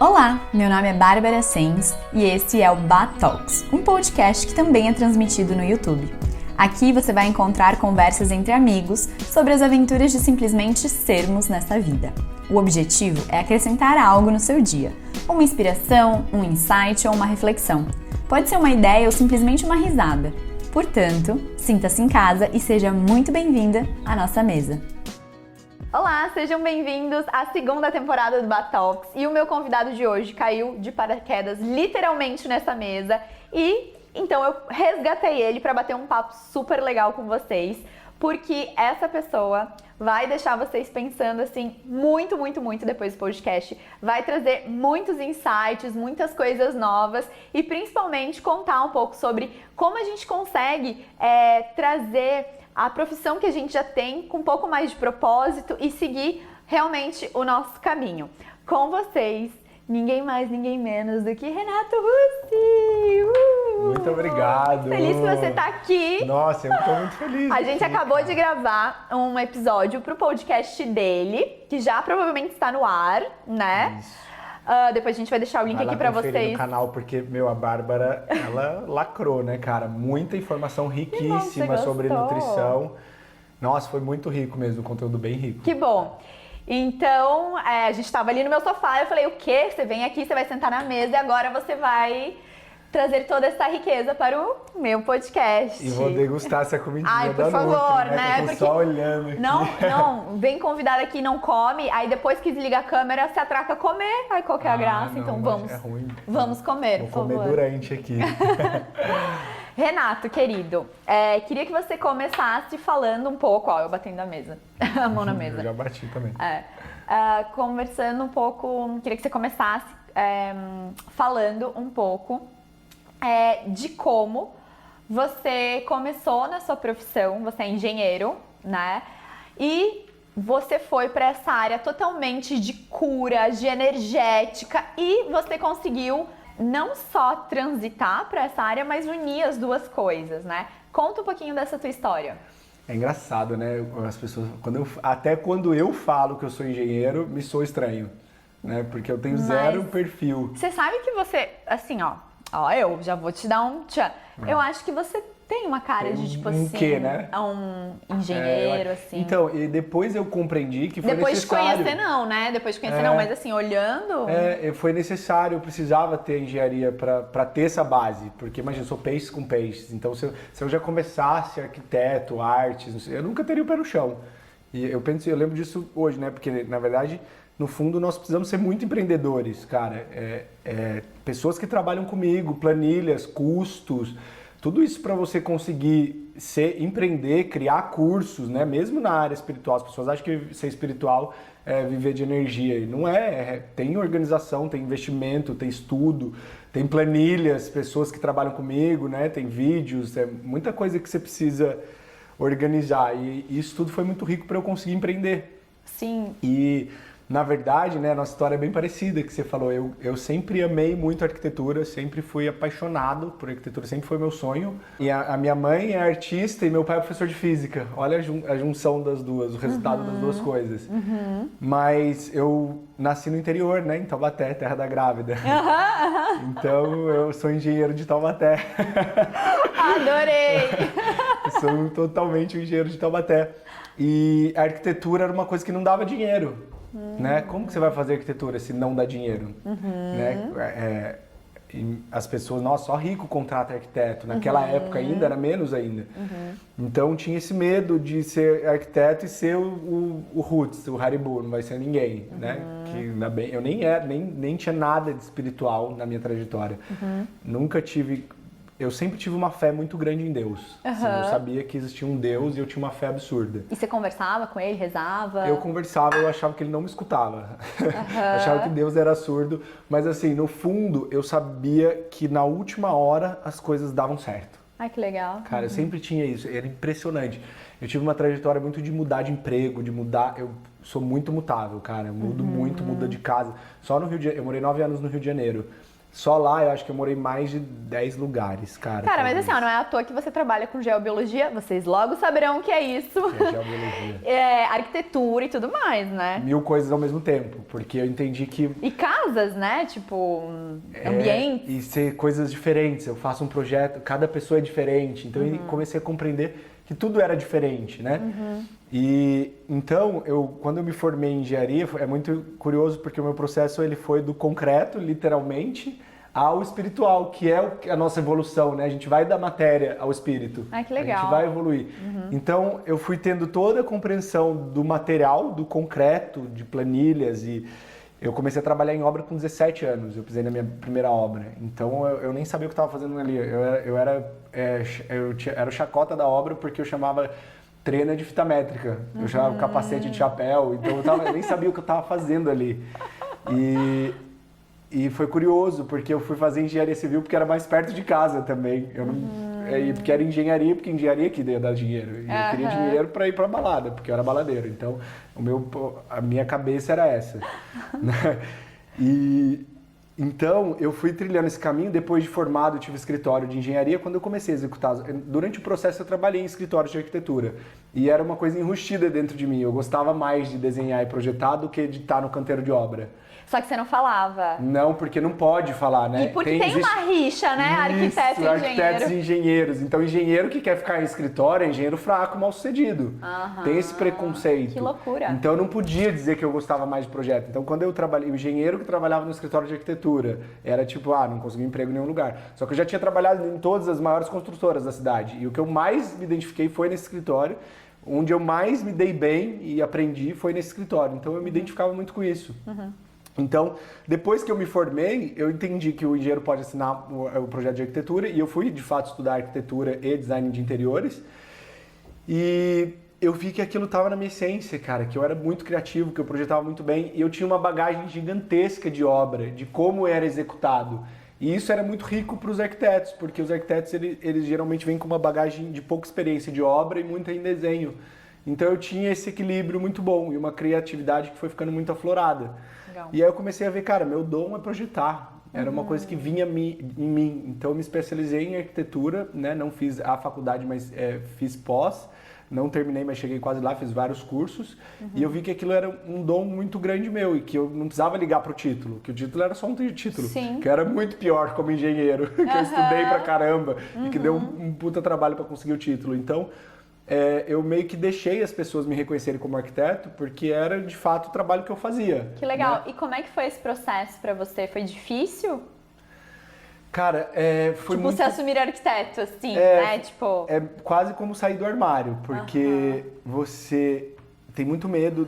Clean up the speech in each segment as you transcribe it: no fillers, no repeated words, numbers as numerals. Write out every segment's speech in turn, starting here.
Olá, meu nome é Bárbara Sens e esse é o Bat Talks, um podcast que também é transmitido no YouTube. Aqui você vai encontrar conversas entre amigos sobre as aventuras de simplesmente sermos nessa vida. O objetivo é acrescentar algo no seu dia, uma inspiração, um insight ou uma reflexão. Pode ser uma ideia ou simplesmente uma risada. Portanto, sinta-se em casa e seja muito bem-vinda à nossa mesa. Olá, sejam bem-vindos à segunda temporada do Bat Talks e o meu convidado de hoje caiu de paraquedas literalmente nessa mesa e então eu resgatei ele para bater um papo super legal com vocês, porque essa pessoa vai deixar vocês pensando assim muito depois do podcast, vai trazer muitos insights, muitas coisas novas e principalmente contar um pouco sobre como a gente consegue trazer a profissão que a gente já tem com um pouco mais de propósito e seguir realmente o nosso caminho. Com vocês, ninguém mais, ninguém menos do que Renato Russo! Muito obrigado! Feliz que você tá aqui! Nossa, eu tô muito feliz! A gente acabou de gravar um episódio pro podcast dele, que já provavelmente está no ar, né? Isso. Depois a gente vai deixar o link aqui pra vocês. No canal, porque, a Bárbara, ela lacrou, né, cara? Muita informação riquíssima sobre nutrição. Nossa, foi muito rico mesmo, conteúdo bem rico. Que bom! Então, a gente tava ali no meu sofá, eu falei, o quê? Você vem aqui, você vai sentar na mesa e agora você vai trazer toda essa riqueza para o meu podcast. E vou degustar essa comidinha Ai, por da favor, Nutri, né? Eu tô só olhando aqui. Não, vem convidado aqui, não come, aí depois que desliga a câmera, se atraca a comer, aí qual que é a graça? Não, então vamos, é ruim. Vamos comer, Vou por comer favor. durante aqui. Renato, querido, queria que você começasse falando um pouco, ó, eu batendo a mesa, a mão na mesa. Eu já bati também. Conversando um pouco, queria que você começasse falando um pouco de como você começou na sua profissão, você é engenheiro, né? E você foi para essa área totalmente de cura, de energética e você conseguiu não só transitar para essa área, mas unir as duas coisas, né? Conta um pouquinho dessa tua história. É engraçado, né? As pessoas, até quando eu falo que eu sou engenheiro, me soa estranho, né? Porque eu tenho zero perfil. Você sabe que você, assim, eu já vou te dar um tchan. Eu acho que você tem uma cara de, tipo assim, quê, né? Um engenheiro, assim. Então, e depois eu compreendi que foi depois necessário. Depois de conhecer não, né? Depois de conhecer não, mas assim, olhando... Foi necessário, eu precisava ter engenharia para ter essa base. Porque, imagina, eu sou peixes com peixes. Então, se eu já começasse arquiteto, artes, eu nunca teria o pé no chão. E eu lembro disso hoje, né? Porque, na verdade, no fundo, nós precisamos ser muito empreendedores, cara. Pessoas que trabalham comigo, planilhas, custos... Tudo isso para você conseguir empreender, criar cursos, né? Mesmo na área espiritual. As pessoas acham que ser espiritual é viver de energia. E não é. Tem organização, tem investimento, tem estudo, tem planilhas, pessoas que trabalham comigo, né? Tem vídeos, muita coisa que você precisa organizar. E isso tudo foi muito rico para eu conseguir empreender. Sim. E... Na verdade, né, a nossa história é bem parecida, que você falou. Eu sempre amei muito arquitetura, sempre fui apaixonado por arquitetura, sempre foi meu sonho. E a minha mãe é artista e meu pai é professor de física. Olha a junção das duas, o resultado das duas coisas. Mas eu nasci no interior, né, em Taubaté, terra da grávida. Então eu sou engenheiro de Taubaté. Adorei! Sou totalmente um engenheiro de Taubaté. E a arquitetura era uma coisa que não dava dinheiro. Né? Como que você vai fazer arquitetura se não dá dinheiro? Né? As pessoas, nossa, só rico contrata arquiteto. Naquela época ainda era menos ainda. Então tinha esse medo de ser arquiteto e ser o Roots, o Haribo, não vai ser ninguém. Né? Que, ainda bem, eu nem tinha nada de espiritual na minha trajetória. Nunca tive... Eu sempre tive uma fé muito grande em Deus. Assim, eu sabia que existia um Deus e eu tinha uma fé absurda. E você conversava com ele, rezava? Eu conversava, eu achava que ele não me escutava. Eu achava que Deus era surdo. Mas assim, no fundo, eu sabia que na última hora as coisas davam certo. Ai, que legal. Cara, eu sempre tinha isso. Era impressionante. Eu tive uma trajetória muito de mudar de emprego, de mudar... Eu sou muito mutável, cara. Eu mudo muito, muda de casa. Só no Rio de Janeiro. Eu morei 9 anos no Rio de Janeiro. Só lá eu acho que eu morei mais de 10 lugares, cara. Cara, mas assim, ó, não é à toa que você trabalha com geobiologia, vocês logo saberão o que é isso. É geobiologia. Arquitetura e tudo mais, né? 1000 coisas ao mesmo tempo, porque eu entendi que... E casas, né? Tipo, ambientes. E ser coisas diferentes. Eu faço um projeto, cada pessoa é diferente. Então eu comecei a compreender que tudo era diferente, né? E então, quando eu me formei em engenharia, é muito curioso porque o meu processo ele foi do concreto, literalmente, ao espiritual, que é a nossa evolução, né? A gente vai da matéria ao espírito. Ah, que legal. A gente vai evoluir. Então, eu fui tendo toda a compreensão do material, do concreto, de planilhas e eu comecei a trabalhar em obra com 17 anos, eu pisei na minha primeira obra. Então eu nem sabia o que estava fazendo ali. Eu era o chacota da obra porque eu chamava treina de fita métrica. Eu chamava capacete de chapéu, então eu nem sabia o que eu estava fazendo ali. E foi curioso, porque eu fui fazer engenharia civil porque era mais perto de casa também. Eu não, porque era engenharia, porque engenharia que ia dar dinheiro. E eu queria dinheiro para ir para balada, porque eu era baladeiro. Então, a minha cabeça era essa. Né? Então, eu fui trilhando esse caminho. Depois de formado, eu tive escritório de engenharia. Quando eu comecei a executar, durante o processo eu trabalhei em escritório de arquitetura. E era uma coisa enrustida dentro de mim. Eu gostava mais de desenhar e projetar do que de estar no canteiro de obra. Só que você não falava. Não, porque não pode falar, né? E porque tem uma rixa, né? Arquiteto e engenheiro. Arquitetos e engenheiros. Então, engenheiro que quer ficar em escritório é engenheiro fraco, mal sucedido. Tem esse preconceito. Que loucura. Então, eu não podia dizer que eu gostava mais de projeto. Então, quando eu trabalhei, o engenheiro que trabalhava no escritório de arquitetura, era tipo, não consegui emprego em nenhum lugar. Só que eu já tinha trabalhado em todas as maiores construtoras da cidade. E o que eu mais me identifiquei foi nesse escritório. Onde eu mais me dei bem e aprendi foi nesse escritório. Então, eu me identificava muito com isso. Então, depois que eu me formei, eu entendi que o engenheiro pode assinar o projeto de arquitetura e eu fui, de fato, estudar arquitetura e design de interiores. E eu vi que aquilo estava na minha essência, cara, que eu era muito criativo, que eu projetava muito bem e eu tinha uma bagagem gigantesca de obra, de como era executado. E isso era muito rico para os arquitetos, porque os arquitetos, eles geralmente vêm com uma bagagem de pouca experiência de obra e muita em desenho. Então eu tinha esse equilíbrio muito bom e uma criatividade que foi ficando muito aflorada. Legal. E aí eu comecei a ver, cara, meu dom é projetar. Era uma coisa que vinha em mim. Então eu me especializei em arquitetura, né? Não fiz a faculdade, mas fiz pós. Não terminei, mas cheguei quase lá, fiz vários cursos. E eu vi que aquilo era um dom muito grande meu e que eu não precisava ligar pro título, que o título era só um título. Sim. Que eu era muito pior como engenheiro, que eu estudei pra caramba e que deu um puta trabalho para conseguir o título. Então, eu meio que deixei as pessoas me reconhecerem como arquiteto, porque era de fato o trabalho que eu fazia. Que legal. Né? E como é que foi esse processo para você? Foi difícil? Cara, foi tipo, muito... você assumir arquiteto, assim, né? Tipo... É quase como sair do armário, porque você tem muito medo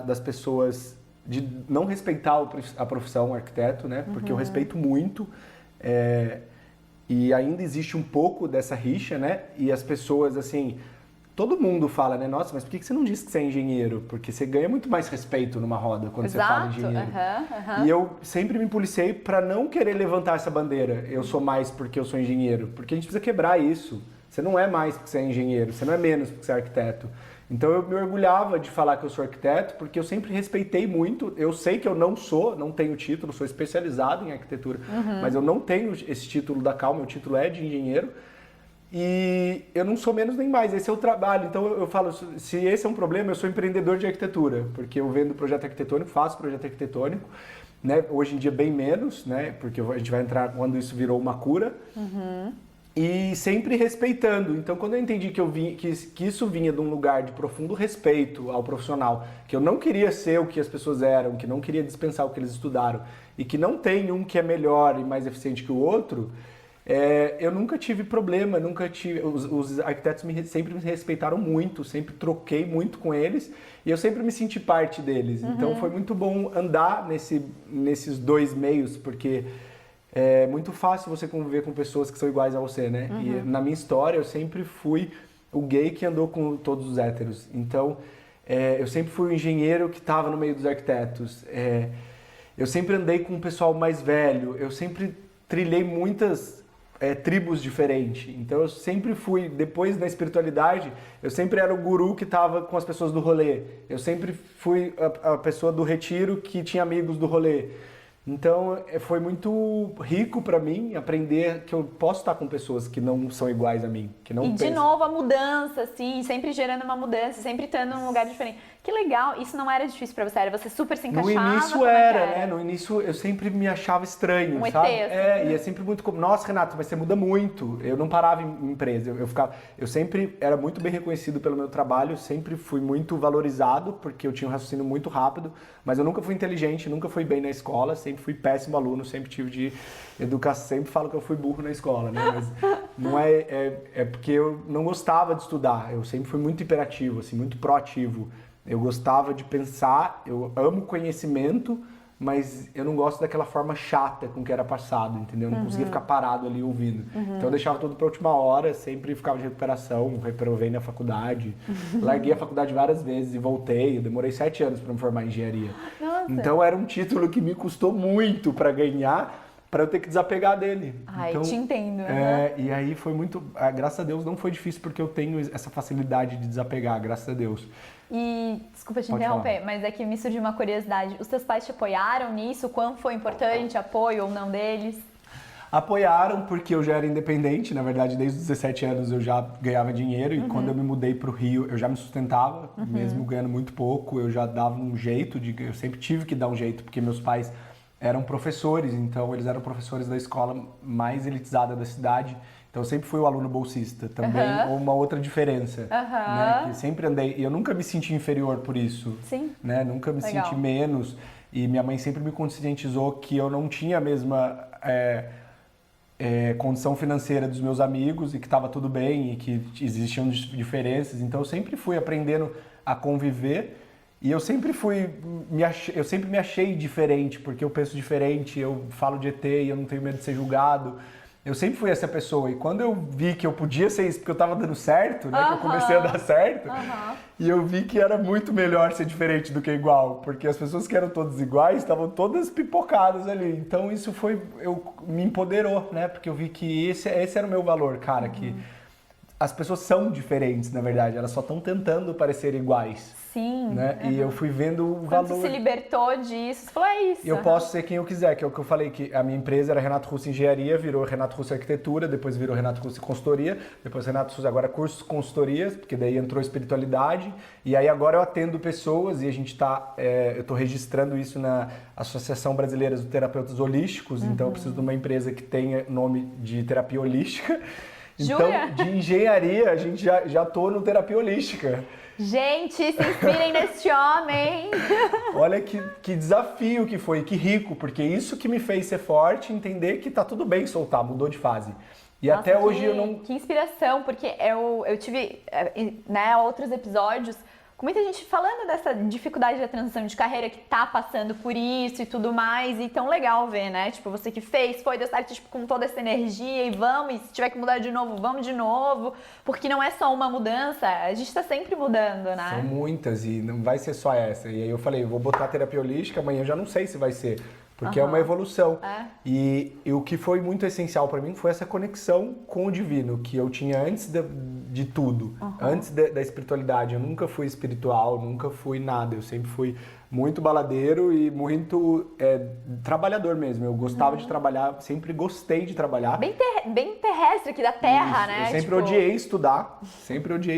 das pessoas de não respeitar a profissão arquiteto, né? Porque eu respeito muito, e ainda existe um pouco dessa rixa, né? E as pessoas, assim... Todo mundo fala, né? Nossa, mas por que você não disse que você é engenheiro? Porque você ganha muito mais respeito numa roda quando você fala engenheiro. E eu sempre me policiei para não querer levantar essa bandeira. Eu sou mais porque eu sou engenheiro. Porque a gente precisa quebrar isso. Você não é mais porque você é engenheiro. Você não é menos porque você é arquiteto. Então eu me orgulhava de falar que eu sou arquiteto porque eu sempre respeitei muito. Eu sei que eu não tenho título, sou especializado em arquitetura. Mas eu não tenho esse título da CAL, meu título é de engenheiro. E eu não sou menos nem mais, esse é o trabalho. Então eu falo, se esse é um problema, eu sou empreendedor de arquitetura, porque eu vendo projeto arquitetônico, faço projeto arquitetônico, né? Hoje em dia bem menos, né? Porque a gente vai entrar quando isso virou uma cura. E sempre respeitando. Então quando eu entendi que isso vinha de um lugar de profundo respeito ao profissional, que eu não queria ser o que as pessoas eram, que não queria dispensar o que eles estudaram, e que não tem um que é melhor e mais eficiente que o outro... eu nunca tive problema, os arquitetos sempre me respeitaram muito, sempre troquei muito com eles e eu sempre me senti parte deles. Então foi muito bom andar nesses dois meios, porque é muito fácil você conviver com pessoas que são iguais a você, né? E na minha história eu sempre fui o gay que andou com todos os héteros. Então eu sempre fui o engenheiro que estava no meio dos arquitetos. Eu sempre andei com o pessoal mais velho, eu sempre trilhei muitas... tribos diferentes. Então eu sempre fui, depois da espiritualidade, eu sempre era o guru que estava com as pessoas do rolê. Eu sempre fui a pessoa do retiro que tinha amigos do rolê. Então, foi muito rico para mim aprender que eu posso estar com pessoas que não são iguais a mim, que não E pensam. de novo a mudança, assim, sempre gerando uma mudança, sempre estando num lugar diferente. Que legal, isso não era difícil pra você, era você super se encaixava? No início como é que era, né? No início eu sempre me achava estranho, Um ET, sabe? assim. E é sempre muito como, nossa, Renato, mas você muda muito. Eu não parava em empresa, eu sempre era muito bem reconhecido pelo meu trabalho, sempre fui muito valorizado, porque eu tinha um raciocínio muito rápido, mas eu nunca fui inteligente, nunca fui bem na escola, sempre fui péssimo aluno, sempre tive de educação, sempre falo que eu fui burro na escola, né? Mas não é porque eu não gostava de estudar, eu sempre fui muito hiperativo, assim, muito proativo. Eu gostava de pensar, eu amo conhecimento, mas eu não gosto daquela forma chata com que era passado, entendeu? Eu não conseguia ficar parado ali ouvindo. Então eu deixava tudo pra última hora, sempre ficava de recuperação, reprovei na faculdade. Larguei a faculdade várias vezes e voltei. Eu demorei 7 anos para me formar em engenharia. Nossa. Então era um título que me custou muito para ganhar, para eu ter que desapegar dele. Ai, Então, te entendo. e aí foi muito... graças a Deus não foi difícil, porque eu tenho essa facilidade de desapegar, graças a Deus. E, desculpa te Pode interromper, falar. mas é que me surgiu uma curiosidade. Os teus pais te apoiaram nisso? Quão foi importante apoio ou não deles? Apoiaram porque eu já era independente, na verdade desde os 17 anos eu já ganhava dinheiro e quando eu me mudei para o Rio eu já me sustentava, mesmo ganhando muito pouco, eu já dava um jeito, eu sempre tive que dar um jeito, porque meus pais eram professores, então eles eram professores da escola mais elitizada da cidade, então eu sempre fui o aluno bolsista, também uma outra diferença, né, que sempre andei, e eu nunca me senti inferior por isso, Sim. né, nunca me Legal. senti menos, e minha mãe sempre me conscientizou que eu não tinha a mesma condição financeira dos meus amigos e que estava tudo bem e que existiam diferenças. Então eu sempre fui aprendendo a conviver e eu sempre me achei diferente, porque eu penso diferente, eu falo de ET e eu não tenho medo de ser julgado. Eu sempre fui essa pessoa e quando eu vi que eu podia ser isso porque eu estava dando certo, né, que eu comecei a dar certo, e eu vi que era muito melhor ser diferente do que igual, porque as pessoas que eram todas iguais estavam todas pipocadas ali. Então isso me empoderou, né, porque eu vi que esse era o meu valor, cara, que as pessoas são diferentes, na verdade, elas só estão tentando parecer iguais. Sim. Né? E eu fui vendo o Quando valor. você se libertou disso, você falou, é isso. Eu posso ser quem eu quiser, que é o que eu falei, que a minha empresa era Renato Russo Engenharia, virou Renato Russo Arquitetura, depois virou Renato Russo Consultoria, depois Renato Russo agora cursos consultorias, porque daí entrou espiritualidade, e aí agora eu atendo pessoas e a gente eu estou registrando isso na Associação Brasileira de Terapeutas Holísticos, então eu preciso de uma empresa que tenha nome de terapia holística. Então, Jura? de engenharia, a gente já tô no terapia holística. Gente, se inspirem neste homem. Olha que desafio que foi, que rico, porque isso que me fez ser forte, entender que tá tudo bem soltar, mudou de fase. E Nossa, até hoje eu não... Que inspiração, porque eu tive, né, outros episódios com muita gente falando dessa dificuldade da transição de carreira, que tá passando por isso e tudo mais, e tão legal ver, né? Tipo, você que fez, deu certo, tipo, com toda essa energia, e se tiver que mudar de novo, vamos de novo, porque não é só uma mudança, a gente tá sempre mudando, né? São muitas e não vai ser só essa. E aí eu falei, eu vou botar terapia holística, amanhã eu já não sei se vai ser, porque é uma evolução. E o que foi muito essencial para mim foi essa conexão com o divino, que eu tinha antes de tudo, antes da espiritualidade. Eu nunca fui espiritual, nunca fui nada. Eu sempre fui muito baladeiro e muito trabalhar mesmo. Eu gostava de trabalhar, sempre gostei de trabalhar. Bem terrestre aqui da terra, Isso. né? Eu sempre odiei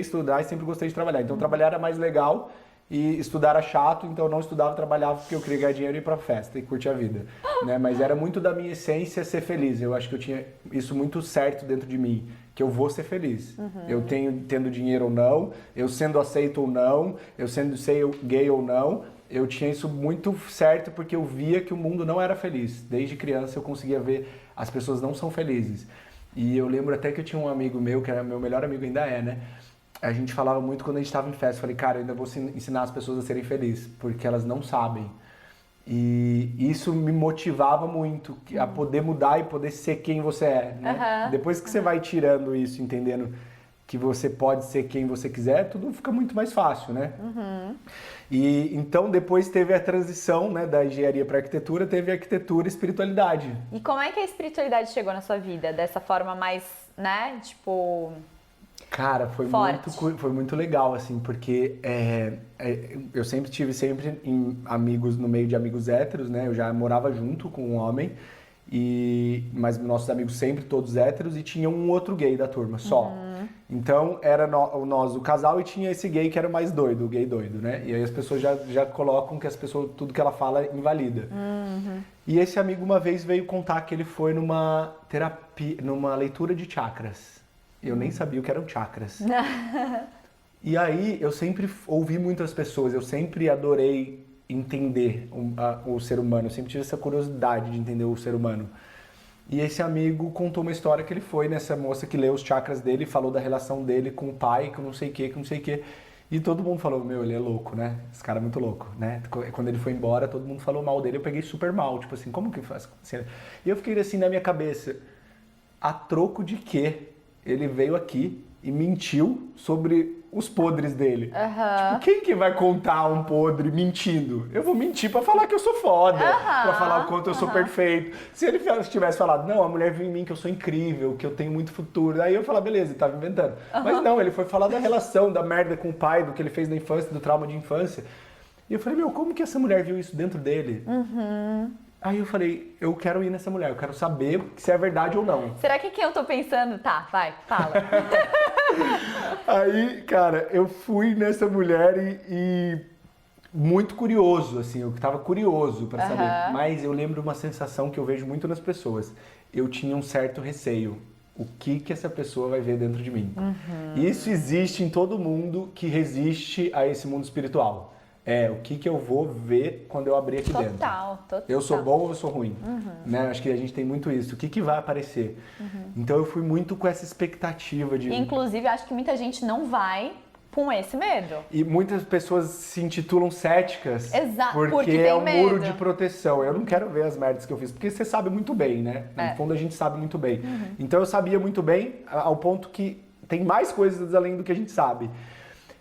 estudar, e sempre gostei de trabalhar. Então trabalhar era mais legal e estudar era chato, então eu não estudava, trabalhava porque eu queria ganhar dinheiro e ir pra festa e curtir a vida, né? Mas era muito da minha essência ser feliz. Eu acho que eu tinha isso muito certo dentro de mim, que eu vou ser feliz. Eu tendo dinheiro ou não, eu sendo aceito ou não, eu sendo gay ou não, eu tinha isso muito certo porque eu via que o mundo não era feliz. Desde criança eu conseguia ver as pessoas não são felizes. E eu lembro até que eu tinha um amigo meu, que era meu melhor amigo, ainda é, né? A gente falava muito quando a gente estava em festa. Falei, cara, eu ainda vou ensinar as pessoas a serem felizes, porque elas não sabem. E isso me motivava muito a poder mudar e poder ser quem você é, né? Depois que você vai tirando isso, entendendo que você pode ser quem você quiser, tudo fica muito mais fácil, né? E então depois teve a transição, né, da engenharia para arquitetura, teve a arquitetura e espiritualidade. E como é que a espiritualidade chegou na sua vida? Dessa forma mais, né, tipo... Cara, Forte. foi muito legal, assim, porque eu sempre tive amigos, no meio de amigos héteros, né? Eu já morava junto com um homem, mas nossos amigos sempre todos héteros, e tinha um outro gay da turma, só. Então, era nós o casal e tinha esse gay que era o mais doido, o gay doido, né? E aí as pessoas já colocam que as pessoas, tudo que ela fala invalida. E esse amigo uma vez veio contar que ele foi numa terapia, numa leitura de chakras. Eu nem sabia o que eram chakras. E aí, eu sempre ouvi muitas pessoas, eu sempre adorei entender o ser humano, eu sempre tive essa curiosidade de entender o ser humano. E esse amigo contou uma história que ele foi nessa moça que leu os chakras dele, falou da relação dele com o pai, com não sei o que. E todo mundo falou, meu, ele é louco, né? Esse cara é muito louco, né? Quando ele foi embora, todo mundo falou mal dele, eu peguei super mal, tipo assim, como que faz? E eu fiquei assim na minha cabeça, a troco de quê? Ele veio aqui e mentiu sobre os podres dele. Tipo, quem que vai contar um podre mentindo? Eu vou mentir pra falar que eu sou foda, pra falar o quanto eu sou perfeito. Se ele tivesse falado, não, a mulher viu em mim que eu sou incrível, que eu tenho muito futuro, aí eu ia falar, beleza, ele tava inventando. Mas não, ele foi falar da relação, da merda com o pai, do que ele fez na infância, do trauma de infância. E eu falei, meu, como que essa mulher viu isso dentro dele? Aí eu falei, eu quero ir nessa mulher, eu quero saber se é verdade ou não. Será que quem eu tô pensando? Tá, vai, fala. Aí, cara, eu fui nessa mulher e muito curioso, assim, eu tava curioso pra saber. Mas eu lembro uma sensação que eu vejo muito nas pessoas. Eu tinha um certo receio. O que essa pessoa vai ver dentro de mim? E isso existe em todo mundo que resiste a esse mundo espiritual. O que eu vou ver quando eu abrir aqui dentro. Total. Eu sou bom ou eu sou ruim? Né? Acho que a gente tem muito isso. O que vai aparecer? Então eu fui muito com essa expectativa de... Inclusive, acho que muita gente não vai com esse medo. E muitas pessoas se intitulam céticas porque tem é um medo. muro de proteção. Eu não quero ver as merdas que eu fiz, porque você sabe muito bem, né? No fundo a gente sabe muito bem. Então eu sabia muito bem, ao ponto que tem mais coisas além do que a gente sabe.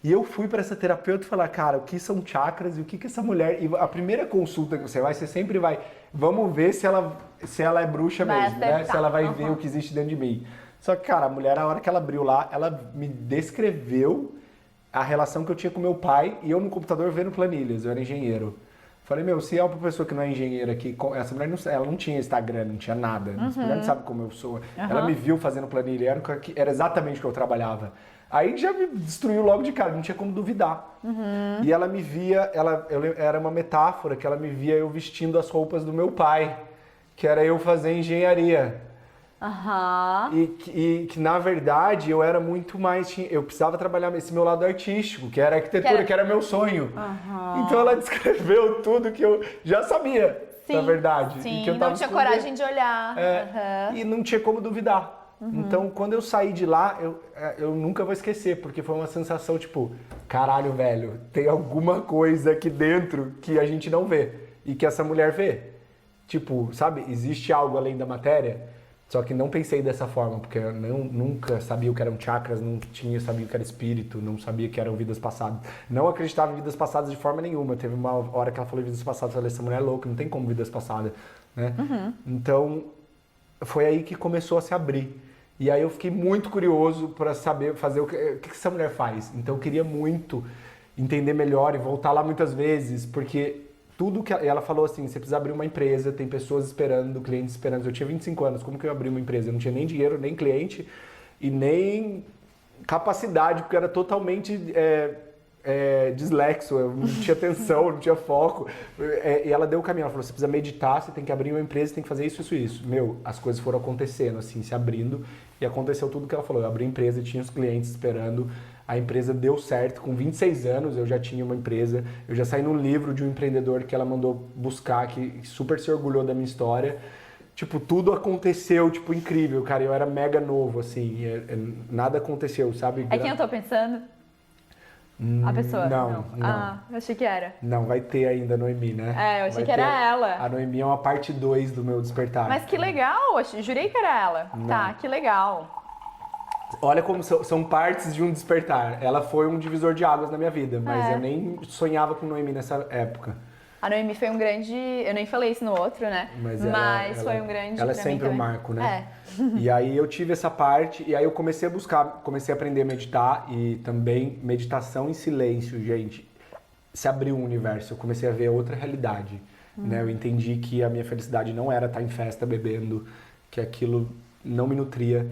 E eu fui para essa terapeuta e falar, cara, o que são chakras e o que essa mulher... E a primeira consulta que você sempre vai... Vamos ver se ela é bruxa mesmo, né? Se ela vai ver o que existe dentro de mim. Só que, cara, a mulher, a hora que ela abriu lá, ela me descreveu a relação que eu tinha com meu pai e eu no computador vendo planilhas, eu era engenheiro. Falei, meu, se é uma pessoa que não é engenheira aqui, essa mulher ela não tinha Instagram, não tinha nada. Essa mulher não sabe como eu sou. Ela me viu fazendo planilha, era exatamente o que eu trabalhava. Aí já me destruiu logo de cara, não tinha como duvidar. E ela me via, era uma metáfora que ela me via eu vestindo as roupas do meu pai, que era eu fazer engenharia. E que na verdade eu era muito mais, eu precisava trabalhar esse meu lado artístico, que era arquitetura, que era meu sonho. Então ela descreveu tudo que eu já sabia, na verdade. Sim, e que eu não tinha coragem de olhar. E não tinha como duvidar. Então, quando eu saí de lá, eu nunca vou esquecer, porque foi uma sensação tipo, caralho, velho, tem alguma coisa aqui dentro que a gente não vê e que essa mulher vê. Tipo, sabe, existe algo além da matéria, só que não pensei dessa forma, porque eu nunca sabia o que eram chakras, sabia o que era espírito, não sabia o que eram vidas passadas. Não acreditava em vidas passadas de forma nenhuma. Teve uma hora que ela falou em vidas passadas, eu falei, essa mulher é louca, não tem como vidas passadas, né? Então, foi aí que começou a se abrir. E aí eu fiquei muito curioso para saber fazer o que essa mulher faz. Então eu queria muito entender melhor e voltar lá muitas vezes, porque tudo que ela falou assim, você precisa abrir uma empresa, tem pessoas esperando, clientes esperando. Eu tinha 25 anos, como que eu abri uma empresa? Eu não tinha nem dinheiro, nem cliente e nem capacidade, porque eu era totalmente dislexo, eu não tinha atenção, não tinha foco. E ela deu o caminho, ela falou, você precisa meditar, você tem que abrir uma empresa, você tem que fazer isso, isso e isso. Meu, as coisas foram acontecendo, assim, se abrindo, e aconteceu tudo que ela falou. Eu abri a empresa, tinha os clientes esperando, a empresa deu certo. Com 26 anos eu já tinha uma empresa, eu já saí no livro de um empreendedor que ela mandou buscar, que super se orgulhou da minha história. Tipo, tudo aconteceu, tipo, incrível, cara. Eu era mega novo, assim, nada aconteceu, sabe? É quem eu tô pensando? A pessoa? Não. Ah, eu achei que era. Não, vai ter ainda a Noemi, né? Eu achei que era ela. A Noemi é uma parte 2 do meu despertar. Mas que legal, jurei que era ela. Não. Tá, que legal. Olha como são partes de um despertar. Ela foi um divisor de águas na minha vida, mas eu nem sonhava com Noemi nessa época. A Noemi foi um grande... Eu nem falei isso no outro, né? Mas foi um grande... Ela é pra mim sempre um também. marco, né? E aí eu tive essa parte, e aí eu comecei a buscar, comecei a aprender a meditar, e também meditação em silêncio, gente. Se abriu um universo, eu comecei a ver outra realidade, né? Eu entendi que a minha felicidade não era estar em festa bebendo, que aquilo não me nutria.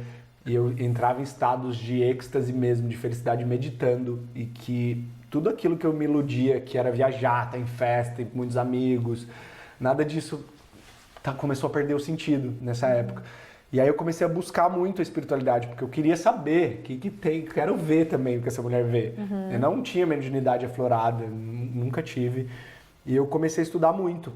E eu entrava em estados de êxtase mesmo, de felicidade meditando, e que tudo aquilo que eu me iludia, que era viajar, estar em festa, com muitos amigos, nada disso começou a perder o sentido nessa época. E aí eu comecei a buscar muito a espiritualidade, porque eu queria saber o que tem, quero ver também o que essa mulher vê. Eu não tinha mediunidade aflorada, nunca tive, e eu comecei a estudar muito.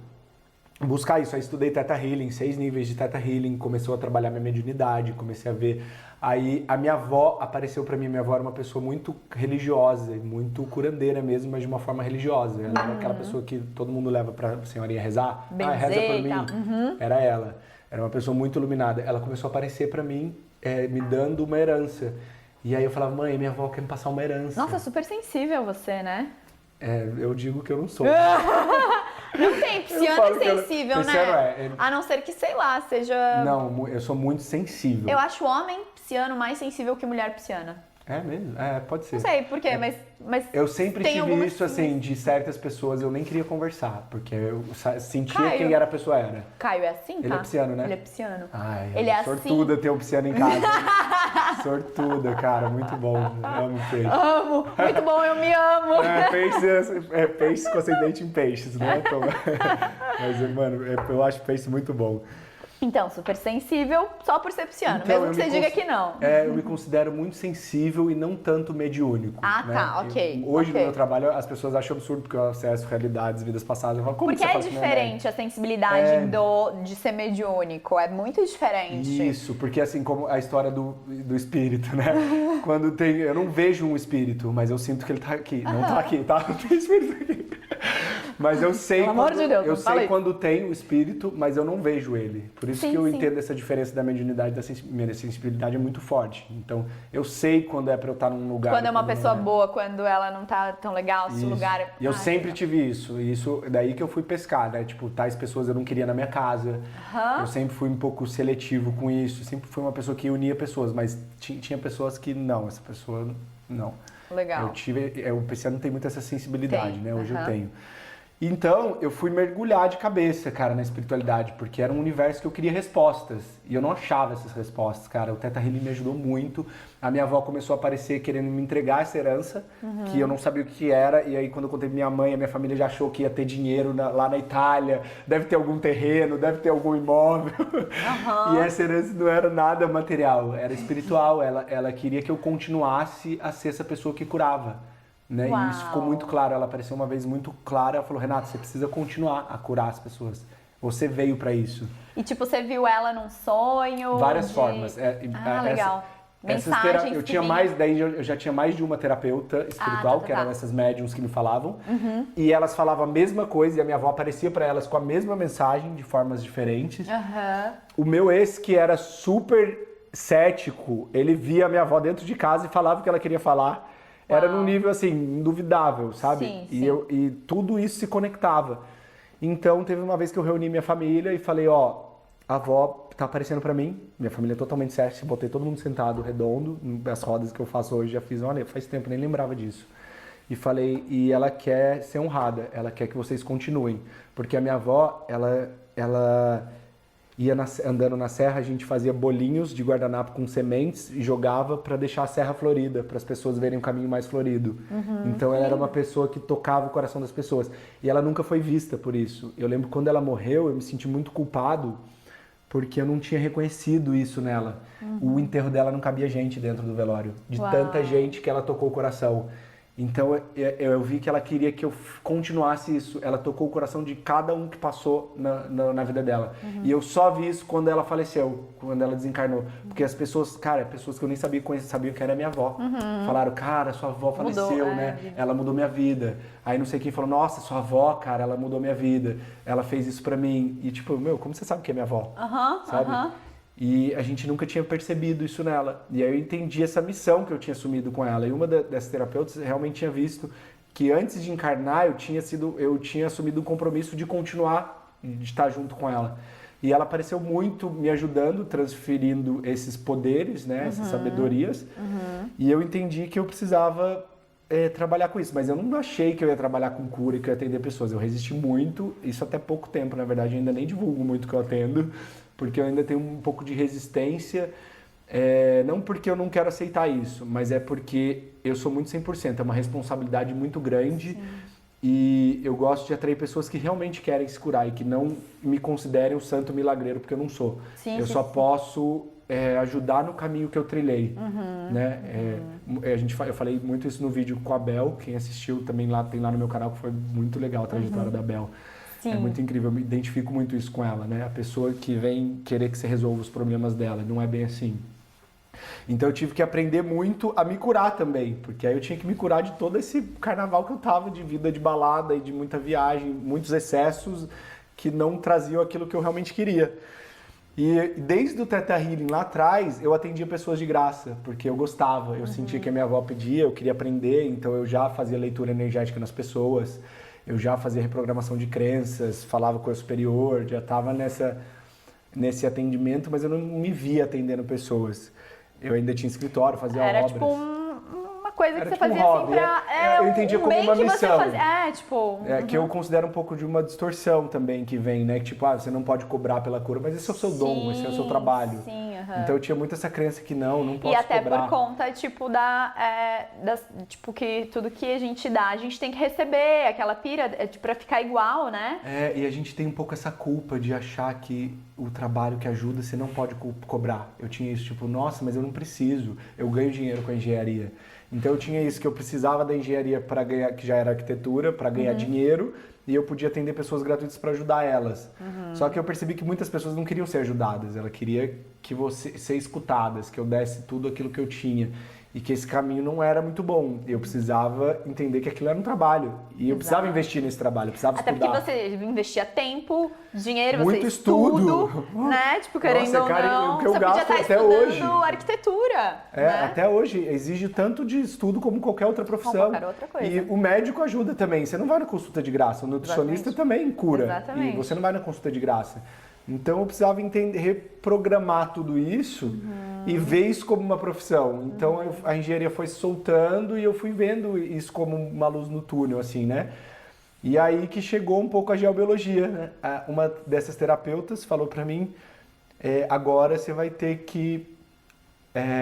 Buscar isso, aí estudei Theta Healing, 6 níveis de Theta Healing, começou a trabalhar minha mediunidade, comecei a ver. Aí a minha avó apareceu pra mim, minha avó era uma pessoa muito religiosa, muito curandeira mesmo, mas de uma forma religiosa. Ela era aquela pessoa que todo mundo leva pra senhorinha rezar. Benzer, reza por mim. tá. Era ela. Era uma pessoa muito iluminada. Ela começou a aparecer pra mim, me dando uma herança. E aí eu falava, mãe, minha avó quer me passar uma herança. Nossa, super sensível você, né? Eu digo que eu não sou. Não tem, pisciano é sensível, pisciano né? A não ser que, sei lá, seja... Não, eu sou muito sensível. Eu acho homem pisciano mais sensível que mulher pisciana. É mesmo? Pode ser. Não sei por quê, mas eu sempre tem tive algumas isso, assim, de certas pessoas, eu nem queria conversar, porque eu sentia Caio. quem era a pessoa era. Caio é assim, tá? Ele é pisciano, né? Ele é pisciano. Ai, Ele é sortuda assim. ter um pisciano em casa. Sortuda, cara, muito bom. Amo peixe. Amo! Muito bom, eu me amo! Peixe com ascendente em peixes, né? Mas, mano, eu acho peixe muito bom. Então, super sensível só por ser pisciano, Então, mesmo que você diga que não. Eu me considero muito sensível e não tanto mediúnico. Ah, né? tá, ok. Hoje ok. no meu trabalho as pessoas acham absurdo porque eu acesso realidades, vidas passadas. Eu falo, como Porque que você é faz com minha diferente a sensibilidade de ser mediúnico, é muito diferente. Isso, porque assim, como a história do espírito, né? Quando tem. Eu não vejo um espírito, mas eu sinto que ele tá aqui. Não tá aqui, tá? Não tem espírito aqui. Mas eu sei Pelo amor de Deus, eu não fala sei isso. quando tem o espírito, mas eu não vejo ele. Por isso Sim, que eu sim. entendo essa diferença da mediunidade e da minha sensibilidade é muito forte. Então, eu sei quando é pra eu estar num lugar. Quando é uma não pessoa é. boa, quando ela não tá tão legal, se o Isso. lugar... E eu sempre tive isso. E isso daí que eu fui pescar, né? Tipo, tais pessoas eu não queria na minha casa. Eu sempre fui um pouco seletivo com isso. Sempre fui uma pessoa que unia pessoas, mas tinha pessoas que não, essa pessoa não. Legal. Eu tive, o pisciano não tem muita essa sensibilidade, Tem, né? Hoje eu aham. tenho. Então, eu fui mergulhar de cabeça, cara, na espiritualidade, porque era um universo que eu queria respostas, e eu não achava essas respostas, cara. O Theta Healing me ajudou muito. A minha avó começou a aparecer querendo me entregar essa herança, que eu não sabia o que era, e aí quando eu contei pra minha mãe, a minha família já achou que ia ter dinheiro lá na Itália, deve ter algum terreno, deve ter algum imóvel. E essa herança não era nada material, era espiritual. Ela queria que eu continuasse a ser essa pessoa que curava. Né? E isso ficou muito claro, ela apareceu uma vez muito clara, ela falou, Renato, você precisa continuar a curar as pessoas, você veio pra isso. E tipo, você viu ela num sonho? Várias formas. Legal. Mensagens eu que tinha vinham. mais, daí eu já tinha mais de uma terapeuta espiritual, que eram essas médiums que me falavam, e elas falavam a mesma coisa, e a minha avó aparecia pra elas com a mesma mensagem, de formas diferentes. O meu ex, que era super cético, ele via a minha avó dentro de casa e falava o que ela queria falar. Era num nível, assim, induvidável, sabe? Sim, e, sim. e tudo isso se conectava. Então, teve uma vez que eu reuni minha família e falei, ó, a avó tá aparecendo pra mim, minha família é totalmente cética, botei todo mundo sentado, redondo, as rodas que eu faço hoje, já fiz, olha, faz tempo, nem lembrava disso. E falei, e ela quer ser honrada, ela quer que vocês continuem. Porque a minha avó, ela ia andando na serra, a gente fazia bolinhos de guardanapo com sementes e jogava para deixar a serra florida, para as pessoas verem um caminho mais florido. Então ela era uma pessoa que tocava o coração das pessoas. E ela nunca foi vista por isso. Eu lembro quando ela morreu, eu me senti muito culpado porque eu não tinha reconhecido isso nela. O enterro dela não cabia gente dentro do velório, de tanta gente que ela tocou o coração. Então eu vi que ela queria que eu continuasse isso. Ela tocou o coração de cada um que passou na vida dela. E eu só vi isso quando ela faleceu, quando ela desencarnou. Porque as pessoas, cara, pessoas que eu nem sabia sabiam que era minha avó. Falaram, cara, sua avó faleceu, né? Ela mudou minha vida. Aí não sei quem falou, nossa, sua avó, cara, ela mudou minha vida. Ela fez isso pra mim. E tipo, meu, como você sabe que é minha avó? Sabe? E a gente nunca tinha percebido isso nela. E aí eu entendi essa missão que eu tinha assumido com ela. E uma dessas terapeutas realmente tinha visto que antes de encarnar eu tinha assumido um compromisso de continuar, de estar junto com ela. E ela apareceu muito me ajudando, transferindo esses poderes, né, essas sabedorias. E eu entendi que eu precisava trabalhar com isso. Mas eu não achei que eu ia trabalhar com cura e que eu ia atender pessoas. Eu resisti muito, isso até pouco tempo, na verdade. Eu ainda nem divulgo muito o que eu atendo, porque eu ainda tenho um pouco de resistência. Não porque eu não quero aceitar isso, mas é porque eu sou muito 100%. É uma responsabilidade muito grande. Sim. E eu gosto de atrair pessoas que realmente querem se curar e que não me considerem o santo milagreiro, porque eu não sou. Sim, eu só posso ajudar no caminho que eu trilhei. Né? Eu falei muito isso no vídeo com a Bel, quem assistiu também tem lá no meu canal, que foi muito legal a trajetória da Bel. Sim. É muito incrível, eu me identifico muito isso com ela, né? A pessoa que vem querer que você resolva os problemas dela, não é bem assim. Então eu tive que aprender muito a me curar também, porque aí eu tinha que me curar de todo esse carnaval que eu tava, de vida de balada e de muita viagem, muitos excessos que não traziam aquilo que eu realmente queria. E desde o Theta Healing lá atrás, eu atendia pessoas de graça, porque eu gostava, eu sentia que a minha avó pedia, eu queria aprender, então eu já fazia leitura energética nas pessoas, eu já fazia reprogramação de crenças, falava com o superior, já estava nesse atendimento, mas eu não me via atendendo pessoas. Eu ainda tinha escritório, fazia obras. Era tipo uma coisa que você fazia hobby. assim pra... eu entendia como uma missão. Que eu considero um pouco de uma distorção também que vem, né? Que tipo, você não pode cobrar pela cura, mas esse é o seu dom, esse é o seu trabalho. Sim, Então eu tinha muito essa crença que não posso cobrar. E até por conta, tipo, tipo, que tudo que a gente dá, a gente tem que receber, aquela pira, pra ficar igual, né? E a gente tem um pouco essa culpa de achar que o trabalho que ajuda, você não pode cobrar. Eu tinha isso, tipo, nossa, mas eu não preciso, eu ganho dinheiro com a engenharia. Então eu tinha isso, que eu precisava da engenharia para ganhar, que já era arquitetura, para ganhar dinheiro, e eu podia atender pessoas gratuitas para ajudar elas. Só que eu percebi que muitas pessoas não queriam ser ajudadas, ela queria que ser escutadas, que eu desse tudo aquilo que eu tinha. E que esse caminho não era muito bom. Eu precisava entender que aquilo era um trabalho. E eu precisava investir nesse trabalho, eu precisava estudar. Até porque você investia tempo, dinheiro, muito você estudo, né? Tipo, querendo ou não, o que eu você gasto podia estar até hoje. arquitetura. Né? Até hoje. Exige tanto de estudo como qualquer outra profissão. Como qualquer outra coisa. E o médico ajuda também. Você não vai na consulta de graça. O nutricionista também cura. Exatamente. E você não vai na consulta de graça. Então eu precisava reprogramar tudo isso e ver isso como uma profissão. Então a engenharia foi se soltando e eu fui vendo isso como uma luz no túnel, assim, né? E aí que chegou um pouco a geobiologia, né? Uma dessas terapeutas falou pra mim, agora você vai ter que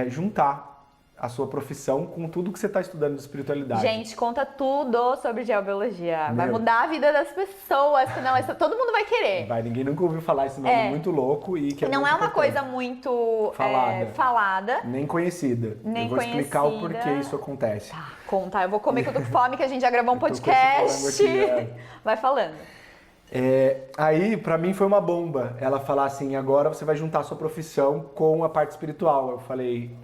juntar a sua profissão com tudo que você está estudando de espiritualidade. Gente, conta tudo sobre geobiologia. Vai mudar a vida das pessoas, senão todo mundo vai querer. Ninguém nunca ouviu falar esse nome muito louco e que não é uma coisa muito falada. Nem conhecida. Eu vou explicar o porquê isso acontece. Tá, conta. Eu vou comer que eu tô com fome, que a gente já gravou um podcast. Aqui, Vai falando. Aí, pra mim, foi uma bomba. Ela falar assim, agora você vai juntar a sua profissão com a parte espiritual. Eu falei...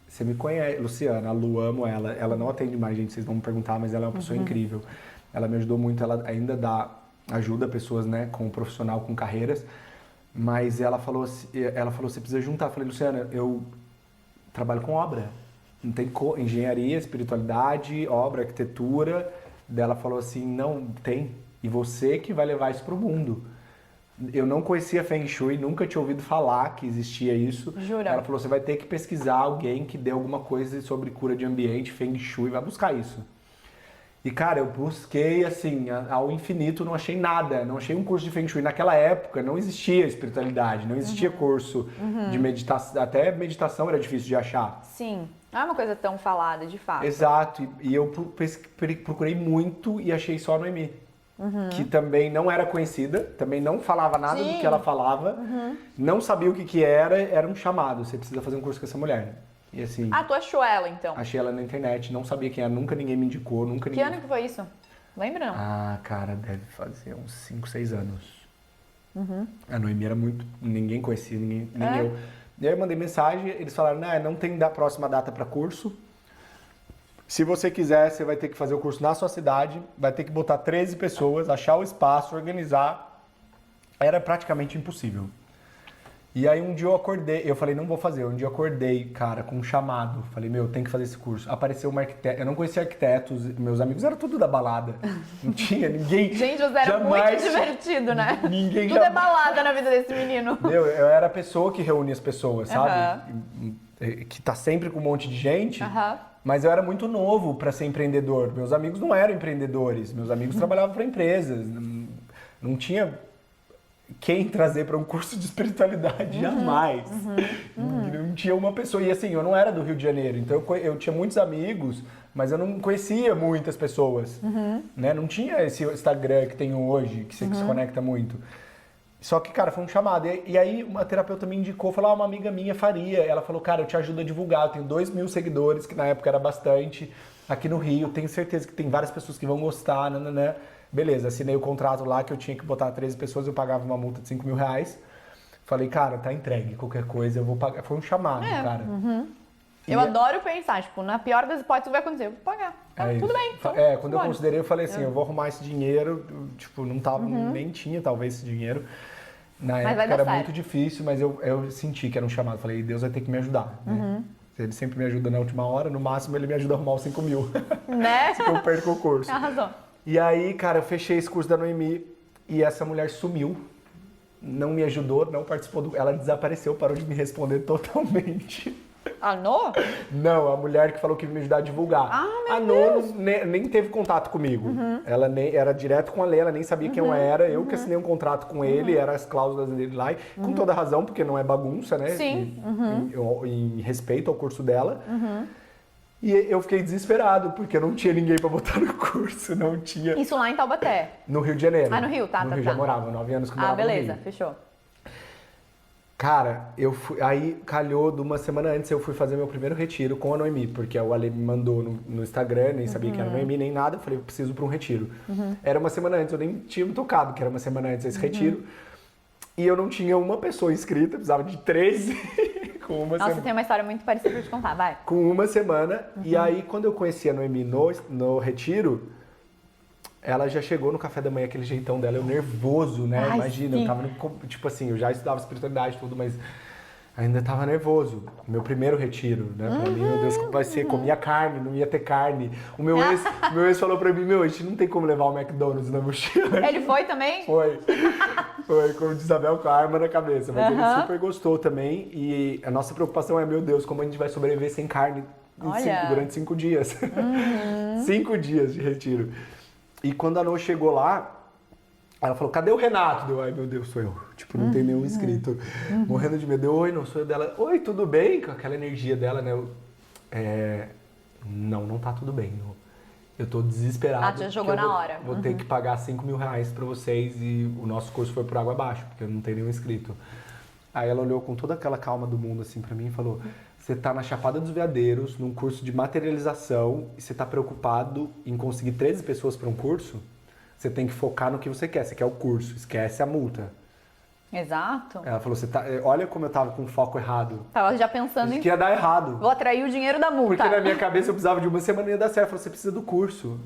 Você me conhece, Luciana, a Lu, amo ela. Ela não atende mais, gente, vocês vão me perguntar, mas ela é uma pessoa incrível. Ela me ajudou muito, ela ainda ajuda pessoas, né, como profissional, com carreiras. Mas ela falou, você precisa juntar. Eu falei, Luciana, eu trabalho com obra. Não tem engenharia, espiritualidade, obra, arquitetura. Daí ela falou assim, não, tem. E você que vai levar isso pro mundo. Eu não conhecia Feng Shui, nunca tinha ouvido falar que existia isso. Jura? Ela falou, você vai ter que pesquisar alguém que dê alguma coisa sobre cura de ambiente, Feng Shui, vai buscar isso. E cara, eu busquei assim, ao infinito, não achei nada, não achei um curso de Feng Shui. Naquela época não existia espiritualidade, não existia curso de meditação, até meditação era difícil de achar. Sim, não é uma coisa tão falada, de fato. Exato, e eu procurei muito e achei só no EMI. Que também não era conhecida, também não falava nada do que ela falava, não sabia o que era um chamado, você precisa fazer um curso com essa mulher. E assim... tu achou ela então? Achei ela na internet, não sabia quem era, nunca ninguém me indicou, Que ano que foi isso? Lembra não? Cara, deve fazer uns 5, 6 anos. A Noemi era muito... ninguém conhecia, nem eu. E aí eu mandei mensagem, eles falaram, não tem próxima data para curso. Se você quiser, você vai ter que fazer o curso na sua cidade, vai ter que botar 13 pessoas, achar o espaço, organizar. Era praticamente impossível. E aí um dia eu acordei, eu falei, não vou fazer. Um dia eu acordei, cara, com um chamado. Falei, meu, tem que fazer esse curso. Apareceu uma arquiteta, eu não conhecia arquitetos, meus amigos eram tudo da balada. Não tinha ninguém. Gente, você era muito divertido, né? Ninguém Tudo é balada na vida desse menino. Meu, eu era a pessoa que reunia as pessoas, sabe? Que tá sempre com um monte de gente. Mas eu era muito novo para ser empreendedor. Meus amigos não eram empreendedores. Meus amigos trabalhavam para empresas. Não tinha quem trazer para um curso de espiritualidade, jamais. Não tinha uma pessoa. E assim, eu não era do Rio de Janeiro. Então eu tinha muitos amigos, mas eu não conhecia muitas pessoas. Né? Não tinha esse Instagram que tem hoje, que se conecta muito. Só que, cara, foi um chamado. E aí uma terapeuta me indicou, falou, uma amiga minha faria. Ela falou, cara, eu te ajudo a divulgar. Eu tenho 2.000 seguidores, que na época era bastante, aqui no Rio. Tenho certeza que tem várias pessoas que vão gostar, nananã. Beleza, assinei o contrato lá que eu tinha que botar 13 pessoas, eu pagava uma multa de R$5.000. Falei, cara, tá entregue, qualquer coisa eu vou pagar. Foi um chamado, cara. Eu adoro pensar, tipo, na pior das hipóteses vai acontecer, eu vou pagar. Tudo bem. Então, quando eu considerei, eu falei assim, eu vou arrumar esse dinheiro, tipo, não tava, nem tinha talvez esse dinheiro. Na época era muito difícil, mas eu senti que era um chamado. Falei, Deus vai ter que me ajudar, né? Ele sempre me ajuda na última hora, no máximo ele me ajuda a arrumar os 5.000. Né? Se eu perco o curso. Arrasou. E aí, cara, eu fechei esse curso da Noemi e essa mulher sumiu. Não me ajudou, não participou ela desapareceu, parou de me responder totalmente. A Nô? Não, a mulher que falou que ia me ajudar a divulgar. A Nô nem teve contato comigo. Ela era direto com a Lê, ela nem sabia quem eu era. Eu que assinei um contrato com ele, eram as cláusulas dele lá. Com toda razão, porque não é bagunça, né? Sim. Em respeito ao curso dela. E eu fiquei desesperado, porque eu não tinha ninguém pra botar no curso, não tinha. Isso lá em Taubaté? No Rio de Janeiro. No Rio, tá. No Rio já morava, 9 anos que eu morava beleza, no Rio. fechou. Cara, aí calhou de uma semana antes eu fui fazer meu primeiro retiro com a Noemi, porque o Ale me mandou no Instagram, nem sabia que era Noemi, nem nada, eu falei, eu preciso para um retiro. Era uma semana antes, eu nem tinha me tocado que era uma semana antes esse retiro. E eu não tinha uma pessoa inscrita, precisava de 13 com uma semana. Nossa, tem uma história muito parecida pra te contar, vai. Com uma semana, e aí quando eu conheci a Noemi no retiro, ela já chegou no café da manhã, aquele jeitão dela, eu nervoso, né? Ai, imagina, sim. eu tava, tipo assim, eu já estudava espiritualidade e tudo, mas ainda tava nervoso. Meu primeiro retiro, né? Pra mim, meu Deus, como vai ser? Comia carne, não ia ter carne. O meu ex falou pra mim, a gente não tem como levar o McDonald's na mochila. Ele foi também? Foi, como de Isabel com a arma na cabeça, mas ele super gostou também. E a nossa preocupação é, meu Deus, como a gente vai sobreviver sem carne durante 5 dias. 5 dias de retiro. E quando a Nô chegou lá, ela falou, cadê o Renato? Deu, ai meu Deus, sou eu. Tipo, não tem nenhum inscrito. Morrendo de medo. Deu, oi, não sou eu dela. Oi, tudo bem? Com aquela energia dela, né? Não tá tudo bem. Eu tô desesperado. Já jogou na hora. Vou ter que pagar R$5.000 pra vocês e o nosso curso foi por água abaixo, porque eu não tenho nenhum inscrito. Aí ela olhou com toda aquela calma do mundo assim pra mim e falou, você tá na Chapada dos Veadeiros, num curso de materialização, e você tá preocupado em conseguir 13 pessoas para um curso? Você tem que focar no que você quer o curso, esquece a multa. Exato. Ela falou, olha como eu tava com o foco errado. Tava já pensando Isso que ia dar errado. Vou atrair o dinheiro da multa. Porque na minha cabeça eu precisava de uma semana e ia dar certo. Ela falou, você precisa do curso.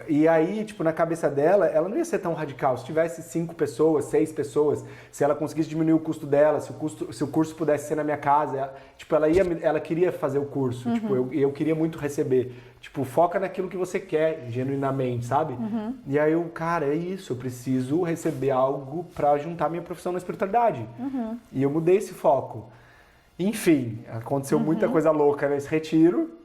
E aí, tipo, na cabeça dela, ela não ia ser tão radical. Se tivesse 5 pessoas, 6 pessoas, se ela conseguisse diminuir o custo dela, se o curso pudesse ser na minha casa, tipo, ela queria fazer o curso. Tipo, eu queria muito receber. Tipo, foca naquilo que você quer, genuinamente, sabe? E aí cara, é isso, eu preciso receber algo pra juntar minha profissão na espiritualidade. E eu mudei esse foco. Enfim, aconteceu muita coisa louca nesse retiro.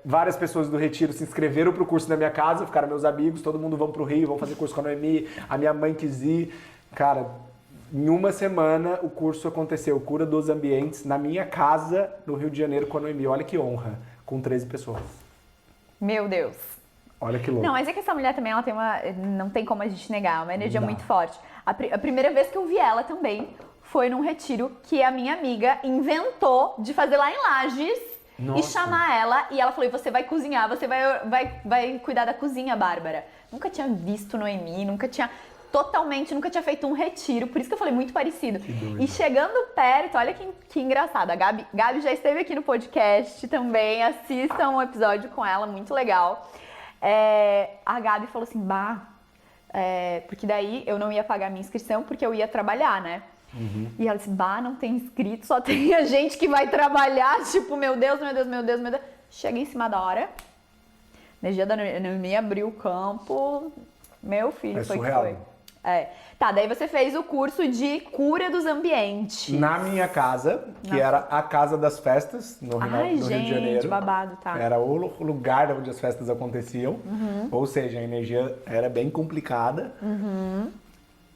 Várias pessoas do retiro se inscreveram pro curso na minha casa, ficaram meus amigos, todo mundo vão pro Rio, vão fazer curso com a Noemi, a minha mãe quis ir. Cara, em uma semana o curso aconteceu, Cura dos Ambientes, na minha casa, no Rio de Janeiro, com a Noemi. Olha que honra, com 13 pessoas. Meu Deus. Olha que louco. Não, mas é que essa mulher também, ela tem não tem como a gente negar, uma energia muito forte. A primeira vez que eu vi ela também foi num retiro que a minha amiga inventou de fazer lá em Lages. Nossa. E chamar ela, e ela falou, você vai cozinhar, você vai cuidar da cozinha, Bárbara. Nunca tinha visto Noemi, nunca tinha feito um retiro, por isso que eu falei muito parecido. E chegando perto, olha que engraçado, a Gabi já esteve aqui no podcast também, assistam um episódio com ela, muito legal. A Gabi falou assim, porque daí eu não ia pagar minha inscrição, porque eu ia trabalhar, né? E ela disse, bah, não tem inscrito, só tem a gente que vai trabalhar, tipo, meu Deus, meu Deus, meu Deus, meu Deus. Chega em cima da hora, energia da Noemi abriu o campo, meu filho, foi surreal. que foi. Tá, daí você fez o curso de cura dos ambientes. Na minha casa, que era a casa das festas no Rio de Janeiro. Babado, tá. Era o lugar onde as festas aconteciam. Ou seja, a energia era bem complicada.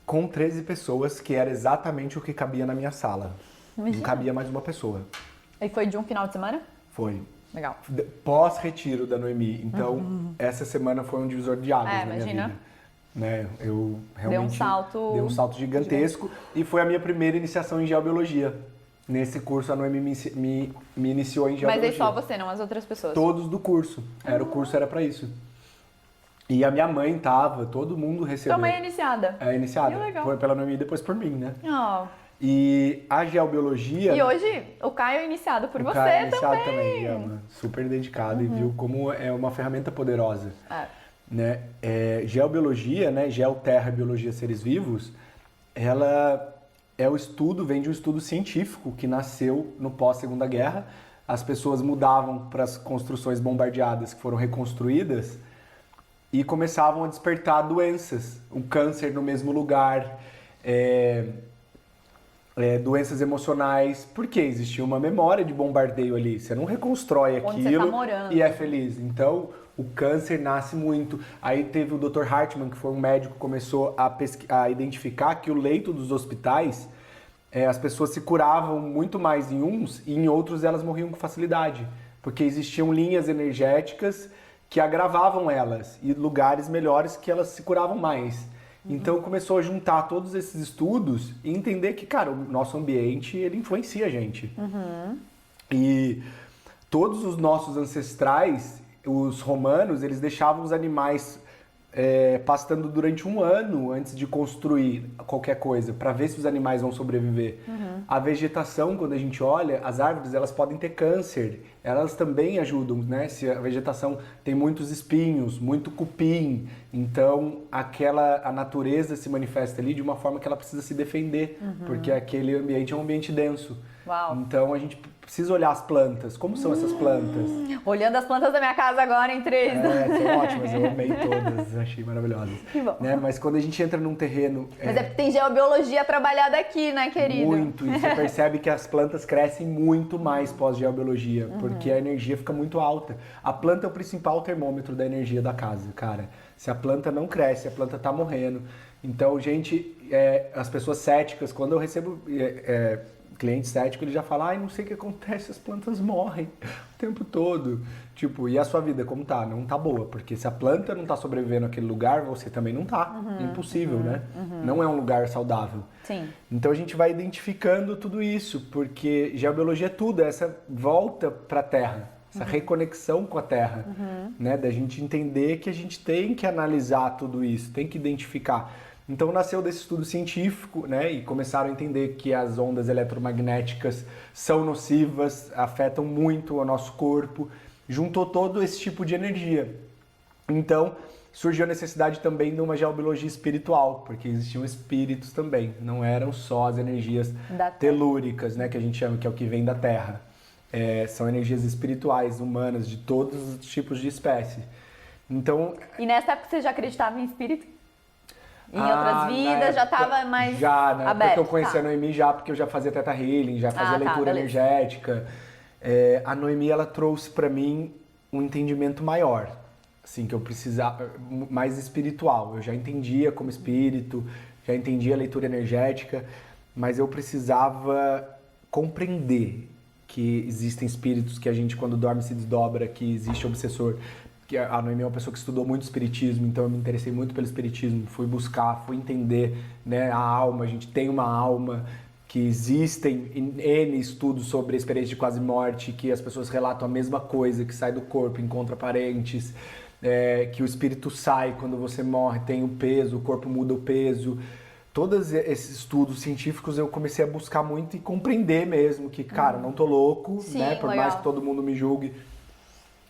Com 13 pessoas, que era exatamente o que cabia na minha sala. Imagina. Não cabia mais uma pessoa. E foi de um final de semana? Foi. Legal. Pós-retiro da Noemi. Então, essa semana foi um divisor de águas na minha imagina. vida. Né? Eu realmente Deu um salto gigantesco e foi a minha primeira iniciação em geobiologia. Nesse curso a Noemi me iniciou em geobiologia. Mas aí só você, não as outras pessoas? Todos do curso. O curso era pra isso. E a minha mãe tava, todo mundo recebeu. Tua mãe é iniciada? É iniciada. Que legal. Foi pela Noemi e depois por mim, né? Oh. E a geobiologia... E hoje o Caio é iniciado por você Caio é iniciado também. ama, super dedicado e viu como é uma ferramenta poderosa. Né? Geobiologia, né? Geoterra, biologia, seres vivos, ela é o estudo, vem de um estudo científico que nasceu no pós-Segunda Guerra. As pessoas mudavam para as construções bombardeadas que foram reconstruídas e começavam a despertar doenças, o câncer no mesmo lugar, doenças emocionais, porque existia uma memória de bombardeio ali. Você não reconstrói onde aquilo você tá morando. E é feliz. Então, o câncer nasce muito. Aí teve o Dr. Hartmann, que foi um médico que começou a identificar que o leito dos hospitais, as pessoas se curavam muito mais em uns e em outros elas morriam com facilidade. Porque existiam linhas energéticas que agravavam elas e lugares melhores que elas se curavam mais. Então começou a juntar todos esses estudos e entender que, cara, o nosso ambiente, ele influencia a gente. E todos os nossos ancestrais, os romanos, eles deixavam os animais pastando durante um ano antes de construir qualquer coisa, para ver se os animais vão sobreviver. A vegetação, quando a gente olha, as árvores, elas podem ter câncer, elas também ajudam, né? Se a vegetação tem muitos espinhos, muito cupim, então a natureza se manifesta ali de uma forma que ela precisa se defender, porque aquele ambiente é um ambiente denso. Uau. Então a gente precisa olhar as plantas. Como são essas plantas? Olhando as plantas da minha casa agora em 3. São ótimas, eu amei todas, achei maravilhosas. Que bom. Né? Mas quando a gente entra num terreno... Mas tem geobiologia trabalhada aqui, né, querido? Muito, e você percebe que as plantas crescem muito mais pós-geobiologia, porque a energia fica muito alta. A planta é o principal termômetro da energia da casa, cara. Se a planta não cresce, a planta tá morrendo. Então, gente, as pessoas céticas, quando eu recebo... cliente cético, ele já fala, não sei o que acontece, as plantas morrem o tempo todo. Tipo, e a sua vida como tá? Não tá boa, porque se a planta não tá sobrevivendo naquele lugar, você também não tá. Impossível, né? Não é um lugar saudável. Sim. Então a gente vai identificando tudo isso, porque geobiologia é tudo, é essa volta pra Terra, essa reconexão com a Terra, né? Da gente entender que a gente tem que analisar tudo isso, tem que identificar. Então nasceu desse estudo científico, né, e começaram a entender que as ondas eletromagnéticas são nocivas, afetam muito o nosso corpo, juntou todo esse tipo de energia. Então surgiu a necessidade também de uma geobiologia espiritual, porque existiam espíritos também, não eram só as energias telúricas, né, que a gente chama, que é o que vem da Terra. São energias espirituais, humanas, de todos os tipos de espécie. Então... E nessa época você já acreditava em espírito? Em outras vidas, já estava mais já, né? aberto. Porque eu conhecia a Noemi já, porque eu já fazia Theta Healing, já fazia leitura energética. A Noemi, ela trouxe para mim um entendimento maior, assim, que eu precisava, mais espiritual. Eu já entendia como espírito, já entendia a leitura energética, mas eu precisava compreender que existem espíritos que a gente, quando dorme, se desdobra, que existe obsessor. A Noemi é uma pessoa que estudou muito espiritismo, então eu me interessei muito pelo espiritismo, fui buscar, fui entender, né, a alma, a gente tem uma alma, que existem N estudos sobre a experiência de quase morte, que as pessoas relatam a mesma coisa, que sai do corpo, encontra parentes, que o espírito sai quando você morre, tem o peso, o corpo muda o peso. Todos esses estudos científicos eu comecei a buscar muito e compreender mesmo que, cara, não tô louco, sim, né, por legal. mais que todo mundo me julgue,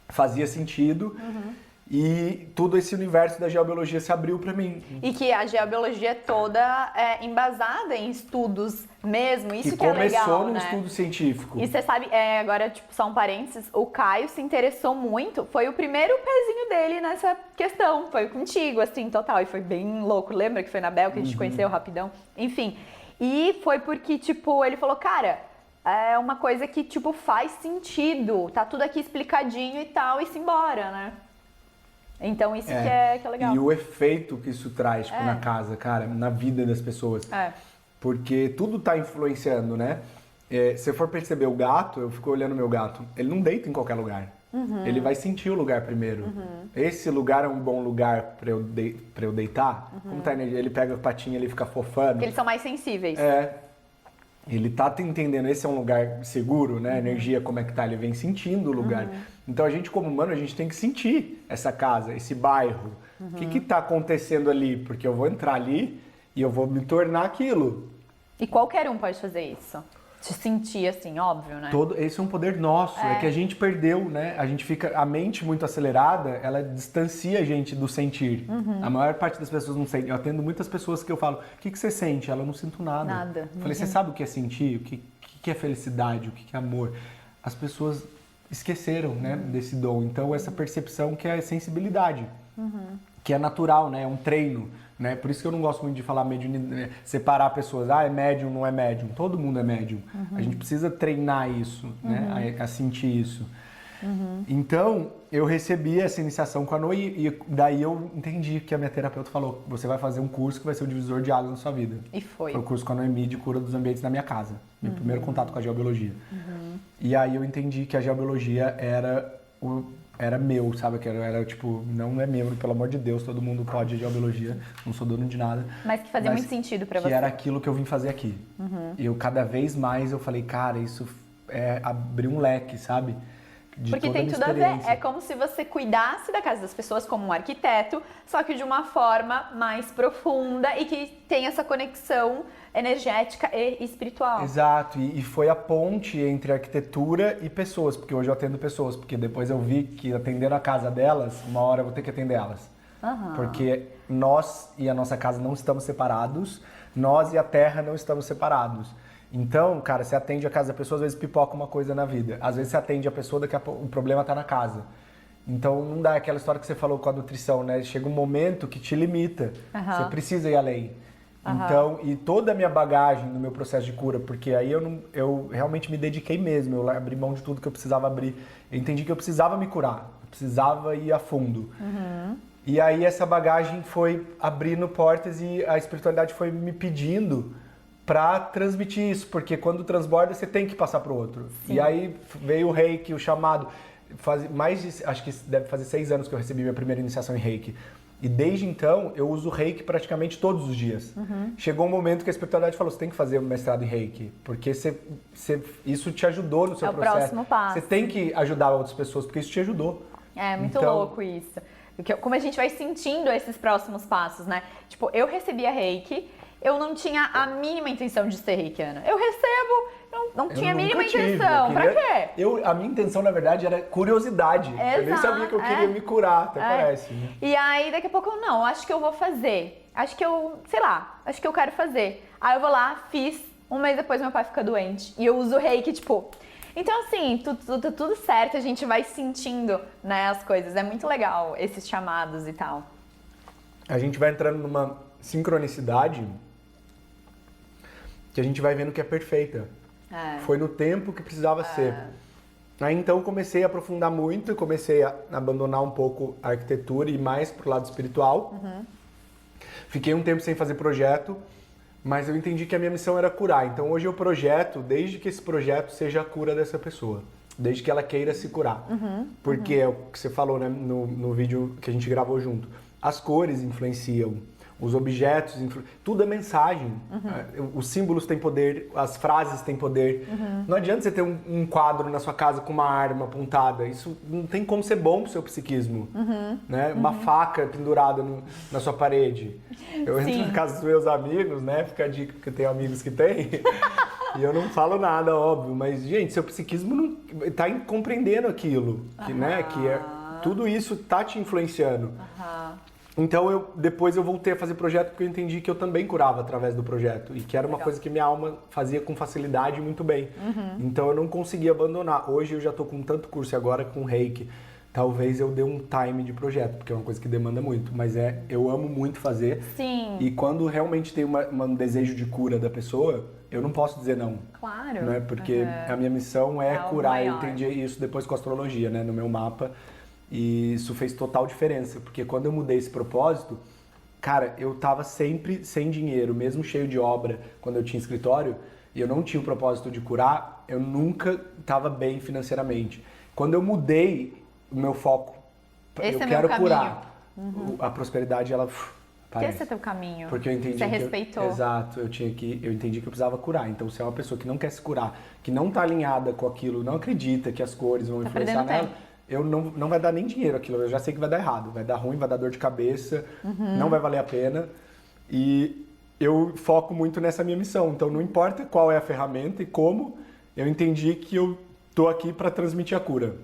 fazia sentido. E todo esse universo da geobiologia se abriu para mim. E que a geobiologia toda é embasada em estudos mesmo, isso que é legal, começou num né? estudo científico. E você sabe, agora, tipo, só um parênteses, o Caio se interessou muito, foi o primeiro pezinho dele nessa questão, foi contigo, assim, total, e foi bem louco, lembra que foi na Bel que a gente conheceu rapidão? Enfim, e foi porque, tipo, ele falou, cara, é uma coisa que, tipo, faz sentido, tá tudo aqui explicadinho e tal, e se embora, né? Então isso que é legal. E o efeito que isso traz tipo, na casa, cara, na vida das pessoas. Porque tudo tá influenciando, né? Se eu for perceber o gato, eu fico olhando meu gato, ele não deita em qualquer lugar. Ele vai sentir o lugar primeiro. Esse lugar é um bom lugar pra eu deitar? Como tá a energia? Ele pega a patinha, ele fica fofando. Porque eles são mais sensíveis. Ele tá entendendo, esse é um lugar seguro, né? A energia, como é que tá, ele vem sentindo o lugar. Então a gente como humano, a gente tem que sentir essa casa, esse bairro. O que tá acontecendo ali? Porque eu vou entrar ali e eu vou me tornar aquilo. E qualquer um pode fazer isso. Se sentir assim, óbvio, né? Esse é um poder nosso, é que a gente perdeu, né? A gente fica, a mente muito acelerada, ela distancia a gente do sentir. A maior parte das pessoas não sente. Eu atendo muitas pessoas que eu falo, o que você sente? Ela não sinto nada. Nada. Eu falei, você sabe o que é sentir? O que é felicidade? O que é amor? As pessoas esqueceram, né, desse dom. Então, essa percepção que é sensibilidade, que é natural, né? É um treino. Né? Por isso que eu não gosto muito de falar mediunidade, separar pessoas, é médium, não é médium. Todo mundo é médium. A gente precisa treinar isso, né? A sentir isso. Então, eu recebi essa iniciação com a Noe e daí eu entendi que a minha terapeuta falou, você vai fazer um curso que vai ser o divisor de águas na sua vida. E foi. Foi o curso com a Noemi de cura dos ambientes na minha casa. Meu primeiro contato com a geobiologia. E aí eu entendi que a geobiologia era meu, sabe? Que era tipo, não é meu, pelo amor de Deus, todo mundo pode geobiologia, não sou dono de nada. Mas que fazia muito sentido pra você. Que era aquilo que eu vim fazer aqui. E eu cada vez mais eu falei, cara, isso abrir um leque, sabe? De porque toda tem a minha tudo a ver. experiência. É como se você cuidasse da casa das pessoas como um arquiteto, só que de uma forma mais profunda e que tem essa conexão energética e espiritual. Exato, e foi a ponte entre arquitetura e pessoas, porque hoje eu atendo pessoas, porque depois eu vi que atendendo a casa delas, uma hora eu vou ter que atender elas. Porque nós e a nossa casa não estamos separados, nós e a terra não estamos separados. Então, cara, você atende a casa da pessoa, às vezes pipoca uma coisa na vida. Às vezes você atende a pessoa, daqui a pouco o problema tá na casa. Então, não dá aquela história que você falou com a nutrição, né? Chega um momento que te limita. Você precisa ir além. Então, e toda a minha bagagem no meu processo de cura, porque aí eu realmente me dediquei mesmo, eu abri mão de tudo que eu precisava abrir. Eu entendi que eu precisava me curar, eu precisava ir a fundo. E aí essa bagagem foi abrindo portas e a espiritualidade foi me pedindo para transmitir isso, porque quando transborda você tem que passar para o outro. Sim. E aí veio o Reiki, o chamado. Acho que deve fazer 6 anos que eu recebi minha primeira iniciação em Reiki. E desde então eu uso Reiki praticamente todos os dias. Chegou um momento que a espiritualidade falou, você tem que fazer um mestrado em Reiki, porque isso te ajudou no seu processo. É o próximo passo. Você tem que ajudar outras pessoas, porque isso te ajudou. É muito louco isso. Como a gente vai sentindo esses próximos passos, né? Tipo, eu recebi a Reiki, eu não tinha a mínima intenção de ser reikiana. Eu recebo, não tinha a mínima intenção. Pra quê? A minha intenção, na verdade, era curiosidade. Exato, eu nem sabia que eu queria me curar, até parece. Né? E aí, daqui a pouco, não, acho que eu vou fazer. Acho que eu quero fazer. Aí eu vou lá, fiz. Um mês depois, meu pai fica doente. E eu uso Reiki, tipo... Então, assim, tudo certo, a gente vai sentindo, né, as coisas. É muito legal esses chamados e tal. A gente vai entrando numa sincronicidade que a gente vai vendo que é perfeita. Foi no tempo que precisava ser. Aí então comecei a aprofundar muito, comecei a abandonar um pouco a arquitetura e mais pro lado espiritual. Fiquei um tempo sem fazer projeto, mas eu entendi que a minha missão era curar. Então hoje eu projeto, desde que esse projeto seja a cura dessa pessoa. Desde que ela queira se curar. Porque é o que você falou, né, no vídeo que a gente gravou junto. As cores influenciam. Os objetos, tudo é mensagem. Os símbolos têm poder, as frases têm poder. Não adianta você ter um quadro na sua casa com uma arma apontada. Isso não tem como ser bom pro seu psiquismo. Né? Uma faca pendurada na sua parede. Eu entro na casa dos meus amigos, né? Fica a dica, porque eu tenho amigos que têm. E eu não falo nada, óbvio. Mas, gente, seu psiquismo não tá compreendendo aquilo. Que tudo isso tá te influenciando. Então depois eu voltei a fazer projeto porque eu entendi que eu também curava através do projeto e que era uma coisa que minha alma fazia com facilidade e muito bem. Então eu não conseguia abandonar. Hoje eu já tô com tanto curso e agora com Reiki. Talvez eu dê um time de projeto, porque é uma coisa que demanda muito, mas eu amo muito fazer. Sim. E quando realmente tem um desejo de cura da pessoa, eu não posso dizer não. Claro. Né? Porque a minha missão é curar. Eu maior. entendi isso depois com a astrologia, né? No meu mapa. E isso fez total diferença, porque quando eu mudei esse propósito, cara, eu tava sempre sem dinheiro, mesmo cheio de obra, quando eu tinha escritório, e eu não tinha o propósito de curar, eu nunca tava bem financeiramente. Quando eu mudei o meu foco, Esse eu é quero meu curar, a prosperidade, ela aparece. Esse é teu caminho. Porque eu entendi Você respeitou. Exato, eu entendi que eu precisava curar. Então, se é uma pessoa que não quer se curar, que não tá alinhada com aquilo, não acredita que as cores vão influenciar nela, eu não vai dar nem dinheiro aquilo. Eu já sei que vai dar errado, vai dar ruim, vai dar dor de cabeça, não vai valer a pena. E eu foco muito nessa minha missão. Então, não importa qual é a ferramenta e como, eu entendi que eu tô aqui para transmitir a cura,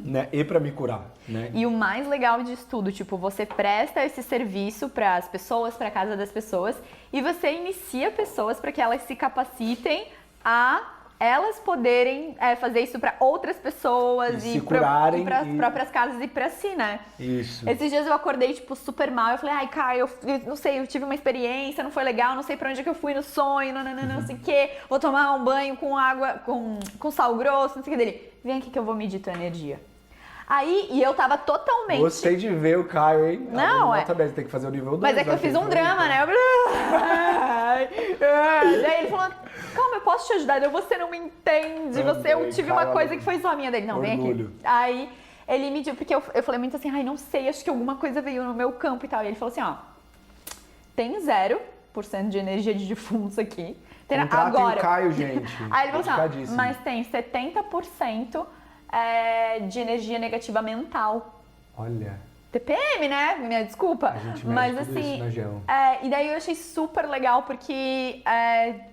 né? E para me curar, né? E o mais legal disso tudo, tipo, você presta esse serviço para as pessoas, para a casa das pessoas, e você inicia pessoas para que elas se capacitem a elas poderem fazer isso para outras pessoas e se curarem para as próprias casas e para si, né? Isso. Esses dias eu acordei, tipo, super mal. Eu falei, ai, Caio, eu não sei, eu tive uma experiência, não foi legal, não sei pra onde é que eu fui no sonho, não sei o quê. Vou tomar um banho com água, com sal grosso, não sei o que dele. Vem aqui que eu vou medir tua energia. Aí, e eu tava totalmente... Gostei de ver o Caio, hein? Não, nota 10, tem que fazer o nível 2. Mas é que eu fiz um drama, né? Daí ele falou, calma, eu posso te ajudar. Você não me entende, eu tive uma coisa que foi só minha dele. Não, vem aqui. Aí ele mediu, porque eu falei muito assim, ai, não sei, acho que alguma coisa veio no meu campo e tal. E ele falou assim, ó, tem 0% de energia de defuntos aqui. Agora. O Caio, gente. Aí ele falou assim, ó, mas tem 70% de energia negativa mental. Olha. TPM, né? Minha desculpa. A gente mas tudo assim, isso na gel. E daí eu achei super legal porque,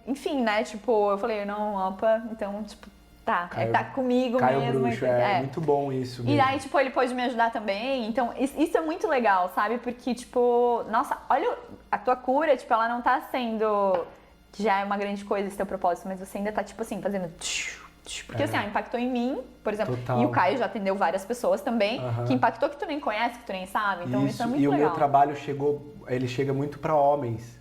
enfim, né? Tipo, eu falei, não, opa, então, tipo, tá, Caio, tá comigo Caio mesmo. Bruxo, muito bom isso mesmo. E daí, tipo, ele pôde me ajudar também. Então, isso é muito legal, sabe? Porque, tipo, nossa, olha, a tua cura, tipo, ela não tá sendo, que já é uma grande coisa esse teu propósito, mas você ainda tá, tipo assim, fazendo... Porque assim, impactou em mim, por exemplo, Total. e o Caio já atendeu várias pessoas também, que impactou que tu nem conhece, que tu nem sabe, então isso é muito legal. E o meu trabalho chega muito para homens,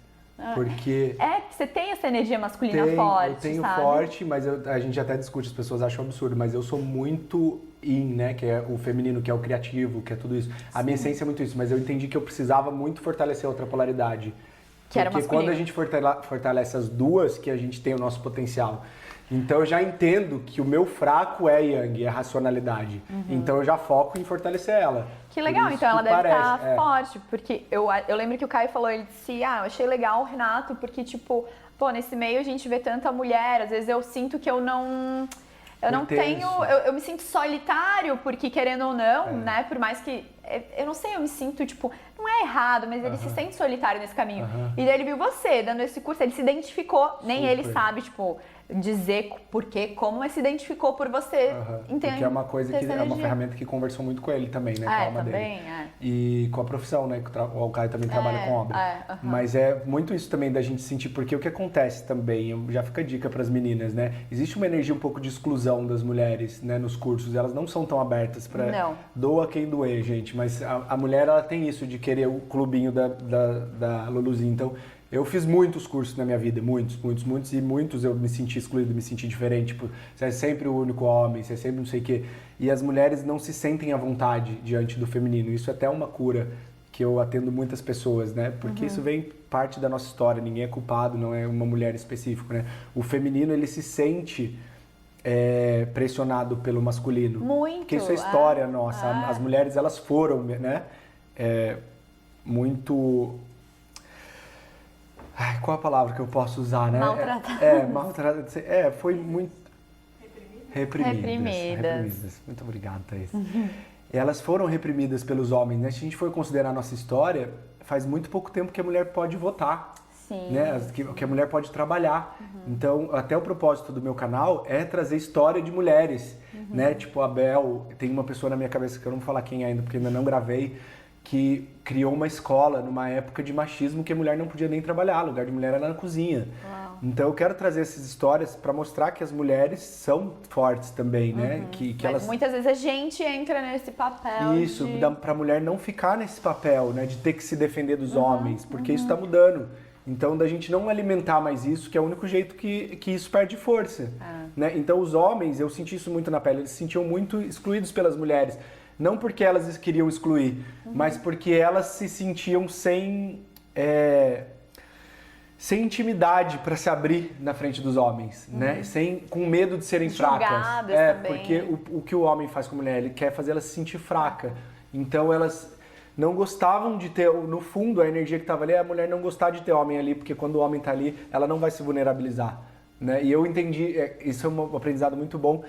porque... você tem essa energia masculina forte, eu tenho sabe? forte, mas a gente até discute, as pessoas acham absurdo, mas eu sou muito né, que é o feminino, que é o criativo, que é tudo isso. A minha essência é muito isso, mas eu entendi que eu precisava muito fortalecer a outra polaridade. Que era masculino. Porque quando a gente fortalece as duas, que a gente tem o nosso potencial. Então eu já entendo que o meu fraco é Yang, é a racionalidade. Então eu já foco em fortalecer ela. Que legal, então ela deve estar forte, porque eu lembro que o Caio falou, ele disse, eu achei legal o Renato, porque tipo, pô, nesse meio a gente vê tanta mulher, às vezes eu sinto que eu não tenho, eu me sinto solitário, porque querendo ou não, né, por mais que, eu não sei, eu me sinto, tipo, não é errado, mas ele se sente solitário nesse caminho. E daí ele viu você dando esse curso, ele se identificou, nem ele sabe, tipo, dizer porquê, como, mas se identificou por você. Entende? Porque é uma coisa que é uma ferramenta que conversou muito com ele também, né, com a alma também, dele. E com a profissão, né, que o Caio também trabalha com obra. Mas é muito isso também da gente sentir, porque o que acontece também, já fica a dica para as meninas, né, existe uma energia um pouco de exclusão das mulheres, né, nos cursos, elas não são tão abertas para doa quem doer, gente, mas a mulher, ela tem isso de querer o clubinho da Luluzinha, então eu fiz muitos cursos na minha vida, muitos, e muitos eu me senti excluído, me senti diferente, tipo, você é sempre o único homem, você é sempre não sei o quê, e as mulheres não se sentem à vontade diante do feminino, isso é até uma cura que eu atendo muitas pessoas, né, porque isso vem parte da nossa história, ninguém é culpado, não é uma mulher específica, né, o feminino, ele se sente pressionado pelo masculino. Muito. Porque isso é história nossa, as mulheres, elas foram, né, muito... Ai, qual a palavra que eu posso usar, né? Maltratadas. Foi muito... Reprimidas. Muito obrigado, Thaís. Elas foram reprimidas pelos homens, né? Se a gente for considerar a nossa história, faz muito pouco tempo que a mulher pode votar. Sim. Né? Que a mulher pode trabalhar. Então, até o propósito do meu canal é trazer história de mulheres. né? Tipo, a Bel, tem uma pessoa na minha cabeça que eu não vou falar quem ainda, porque ainda não gravei, que criou uma escola numa época de machismo que a mulher não podia nem trabalhar, o lugar de mulher era na cozinha. Uau. Então eu quero trazer essas histórias para mostrar que as mulheres são fortes também, né? Que Mas elas... muitas vezes a gente entra nesse papel Isso, de... pra mulher não ficar nesse papel, né? De ter que se defender dos homens, porque isso tá mudando. Então, da gente não alimentar mais isso, que é o único jeito que isso perde força. Né? Então, os homens, eu senti isso muito na pele, eles se sentiam muito excluídos pelas mulheres. Não porque elas queriam excluir, mas porque elas se sentiam sem intimidade para se abrir na frente dos homens, né? Com medo de serem fracas. Também. Porque o que o homem faz com a mulher, ele quer fazer ela se sentir fraca. Então, elas não gostavam de ter, no fundo, a energia que estava ali, a mulher não gostar de ter homem ali, porque quando o homem está ali, ela não vai se vulnerabilizar, né? E eu entendi, isso é um aprendizado muito bom,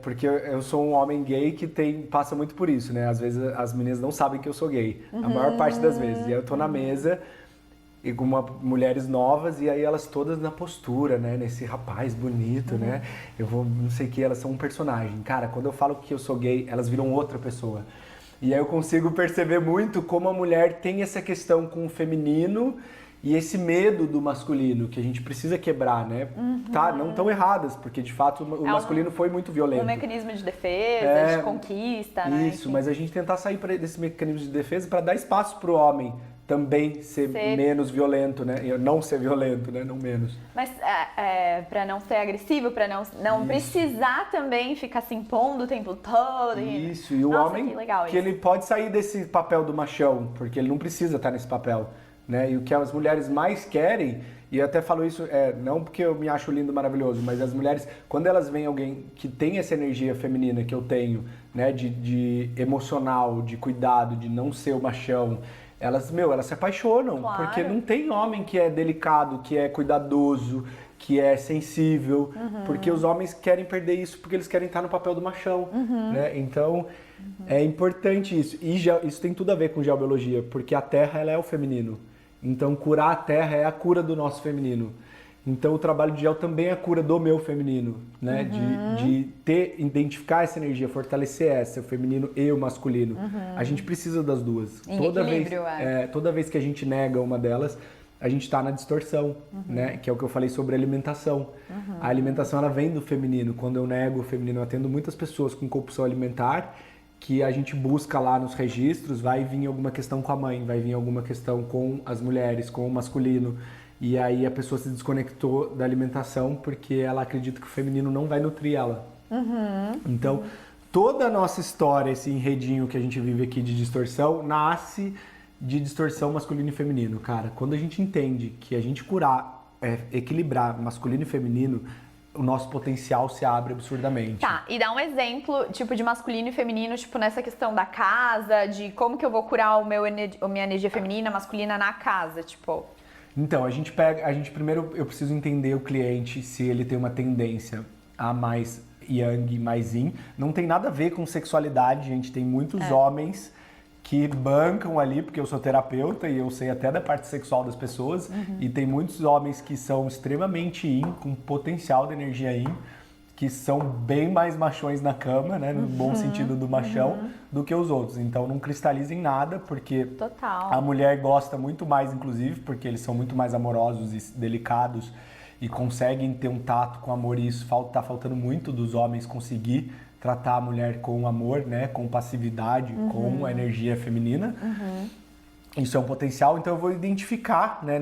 porque eu sou um homem gay que passa muito por isso, né? Às vezes as meninas não sabem que eu sou gay, a maior parte das vezes. E aí eu tô na mesa e com mulheres novas, e aí elas todas na postura, né? Nesse rapaz bonito, né? Eu vou, não sei o que, elas são um personagem. Cara, quando eu falo que eu sou gay, elas viram outra pessoa. E aí eu consigo perceber muito como a mulher tem essa questão com o feminino e esse medo do masculino, que a gente precisa quebrar, né? Tá, não tão erradas, porque de fato o masculino foi muito violento. Um mecanismo de defesa, de conquista, né? Isso, mas a gente tentar sair desse mecanismo de defesa para dar espaço pro homem também ser menos violento, né? Não ser violento, né? Não menos. Mas para não ser agressivo, para não precisar também ficar se impondo o tempo todo. Isso, e o Nossa, homem, que ele pode sair desse papel do machão, porque ele não precisa estar nesse papel, né? E o que as mulheres mais querem, e eu até falo isso, não porque eu me acho lindo, maravilhoso, mas as mulheres, quando elas veem alguém que tem essa energia feminina que eu tenho, né? De emocional, de cuidado, de não ser o machão, elas se apaixonam, claro. Porque não tem homem que é delicado, que é cuidadoso, que é sensível, porque os homens querem perder isso porque eles querem estar no papel do machão, né? Então, é importante isso. E isso tem tudo a ver com geobiologia, porque a Terra, ela é o feminino. Então, curar a Terra é a cura do nosso feminino. Então, o trabalho de gel também é a cura do meu feminino, né? De identificar essa energia, fortalecer o feminino e o masculino. A gente precisa das duas. Toda vez que a gente nega uma delas, a gente está na distorção, né? Que é o que eu falei sobre alimentação. A alimentação, ela vem do feminino. Quando eu nego o feminino, eu atendo muitas pessoas com compulsão alimentar, que a gente busca lá nos registros, vai vir alguma questão com a mãe, vai vir alguma questão com as mulheres, com o masculino. E aí a pessoa se desconectou da alimentação porque ela acredita que o feminino não vai nutrir ela. Então, toda a nossa história, esse enredinho que a gente vive aqui de distorção, nasce de distorsão masculino e feminino, cara. Quando a gente entende que a gente equilibrar masculino e feminino, o nosso potencial se abre absurdamente. Tá, e dá um exemplo, tipo, de masculino e feminino, tipo, nessa questão da casa, de como que eu vou curar a minha energia feminina, masculina na casa, tipo... Então, primeiro eu preciso entender o cliente, se ele tem uma tendência a mais yang, mais yin. Não tem nada a ver com sexualidade, gente. Tem muitos homens que bancam ali, porque eu sou terapeuta e eu sei até da parte sexual das pessoas. E tem muitos homens que são extremamente yin, com potencial de energia yin, que são bem mais machões na cama, né, no bom sentido do machão, do que os outros. Então não cristalizem nada, porque a mulher gosta muito mais, inclusive, porque eles são muito mais amorosos e delicados e conseguem ter um tato com amor, e isso tá faltando muito dos homens conseguir tratar a mulher com amor, né, com passividade, com a energia feminina. Isso é um potencial, então eu vou identificar, né,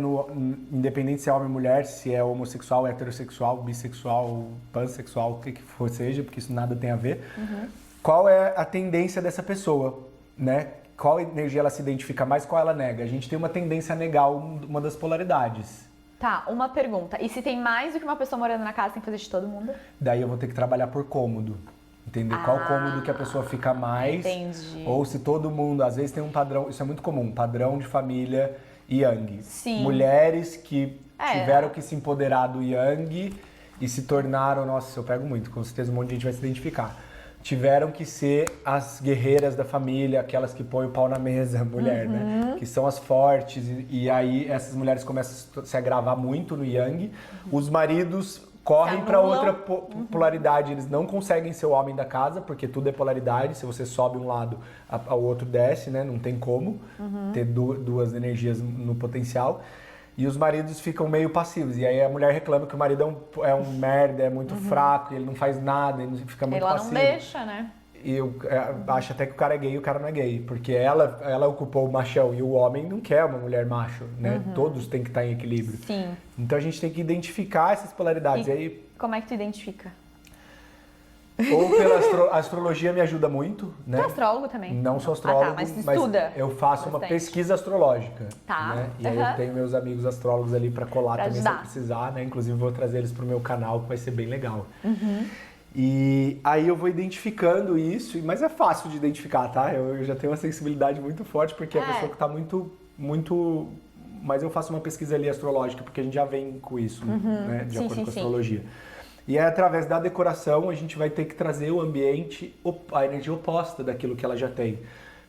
independente se é homem ou mulher, se é homossexual, heterossexual, bissexual, pansexual, o que for seja, porque isso nada tem a ver. Qual é a tendência dessa pessoa, né? Qual energia ela se identifica mais, qual ela nega? A gente tem uma tendência a negar uma das polaridades. Tá, uma pergunta. E se tem mais do que uma pessoa morando na casa, tem que fazer de todo mundo? Daí eu vou ter que trabalhar por cômodo. Entender qual cômodo que a pessoa fica mais. Entendi. Ou se todo mundo, às vezes tem um padrão, isso é muito comum, um padrão de família yang. Sim. Mulheres que tiveram que se empoderar do yang e se tornaram, nossa, eu pego muito, com certeza um monte de gente vai se identificar. Tiveram que ser as guerreiras da família, aquelas que põem o pau na mesa, mulher, né? Que são as fortes, e aí essas mulheres começam a se agravar muito no yang. Os maridos correm Se para anulam. outra polaridade. Eles não conseguem ser o homem da casa, porque tudo é polaridade. Se você sobe um lado, o outro desce, né? Não tem como ter duas energias no potencial. E os maridos ficam meio passivos. E aí a mulher reclama que o marido é um merda, é muito fraco, ele não faz nada, ele fica muito Ela passivo. não deixa, né? E eu acho até que o cara é gay e o cara não é gay. Porque ela ocupou o machão e o homem não quer uma mulher macho, né? Todos têm que estar em equilíbrio. Sim. Então a gente tem que identificar essas polaridades. E E aí, como é que tu identifica? ou pela astrologia me ajuda muito, né? Tu é astrólogo também? Não sou astrólogo, Ah, tá, mas tu estuda eu faço uma bastante. pesquisa astrológica. Tá, Né? E aí eu tenho meus amigos astrólogos ali para colar Pra também se eu ajudar. precisar, né? Inclusive vou trazer eles pro meu canal, que vai ser bem legal. E aí eu vou identificando isso, mas é fácil de identificar, tá? Eu já tenho uma sensibilidade muito forte, porque a pessoa que tá muito... Mas eu faço uma pesquisa ali astrológica, porque a gente já vem com isso, né? De Sim, acordo sim, com a sim. astrologia. E aí, através da decoração, a gente vai ter que trazer o ambiente, a energia oposta daquilo que ela já tem.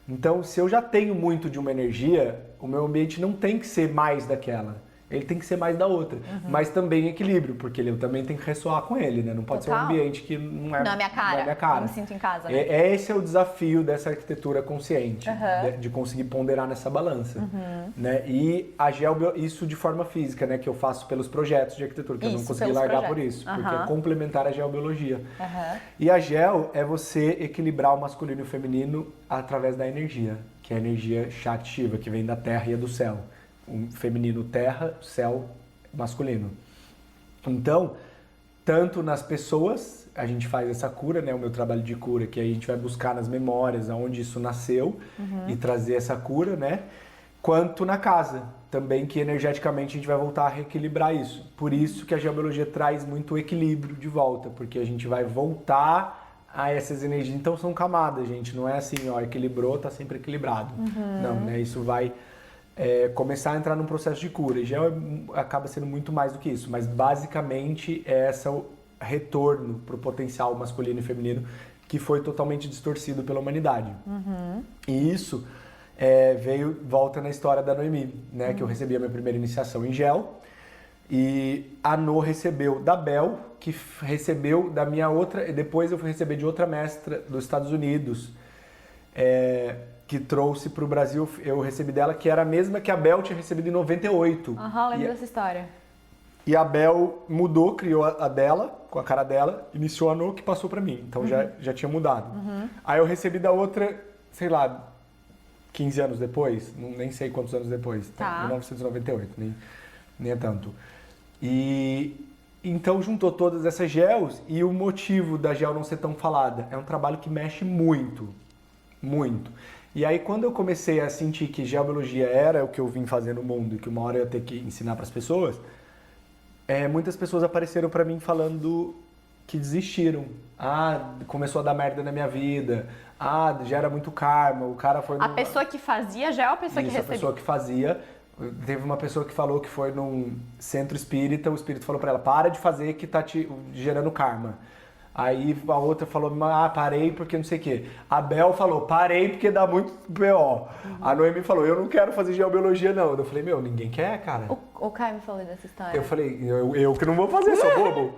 Então, se eu já tenho muito de uma energia, o meu ambiente não tem que ser mais daquela. Ele tem que ser mais da outra. Mas também em equilíbrio, porque eu também tenho que ressoar com ele, né? Não pode ser um Total. ambiente que não é, Não é minha cara. não é minha cara. Eu me sinto em casa, né? Esse é o desafio dessa arquitetura consciente, de conseguir ponderar nessa balança. Né? E isso de forma física, né? Que eu faço pelos projetos de arquitetura, que eu não Isso, consegui pelos largar por projetos. isso, porque é complementar a geobiologia. Aham. E a gel é você equilibrar o masculino e o feminino através da energia, que é a energia Shakti Shiva, que vem da terra e do céu. O feminino terra, céu masculino. Então, tanto nas pessoas, a gente faz essa cura, né? O meu trabalho de cura, que aí a gente vai buscar nas memórias aonde isso nasceu e trazer essa cura, né? Quanto na casa, também que energeticamente a gente vai voltar a reequilibrar isso. Por isso que a geobiologia traz muito equilíbrio de volta, porque a gente vai voltar a essas energias. Então são camadas, gente. Não é assim, ó, equilibrou, tá sempre equilibrado. Não, né? Isso vai começar a entrar num processo de cura. E já acaba sendo muito mais do que isso. Mas basicamente é esse o retorno pro potencial masculino e feminino que foi totalmente distorcido pela humanidade. E isso volta na história da Noemi, né? Que eu recebi a minha primeira iniciação em gel. E a No recebeu da Bel, que recebeu da minha outra... E depois eu fui receber de outra mestra dos Estados Unidos, que trouxe para o Brasil, eu recebi dela, que era a mesma que a Bel tinha recebido em 98. Lembro dessa história. E a Bel mudou, criou a dela, com a cara dela, iniciou a No, que passou para mim. Então já tinha mudado. Aí eu recebi da outra, sei lá, 15 anos depois, nem sei quantos anos depois. Tá. 1998, nem é tanto. E então juntou todas essas gels e o motivo da gel não ser tão falada. É um trabalho que mexe muito, muito. E aí quando eu comecei a sentir que geobiologia era o que eu vim fazer no mundo e que uma hora eu ia ter que ensinar para as pessoas, muitas pessoas apareceram para mim falando que desistiram. Começou a dar merda na minha vida. Gera muito karma. O cara foi... A pessoa que fazia já é a pessoa que Isso, a recebia. pessoa que fazia. Teve uma pessoa que falou que foi num centro espírita, o espírito falou pra ela, para de fazer que tá te gerando karma. Aí a outra falou, parei porque não sei o quê. A Bel falou, parei porque dá muito B.O. A Noemi falou, eu não quero fazer geobiologia não. Eu falei, ninguém quer, cara. O Caio me falou dessa história. Eu falei, eu que não vou fazer, sou bobo.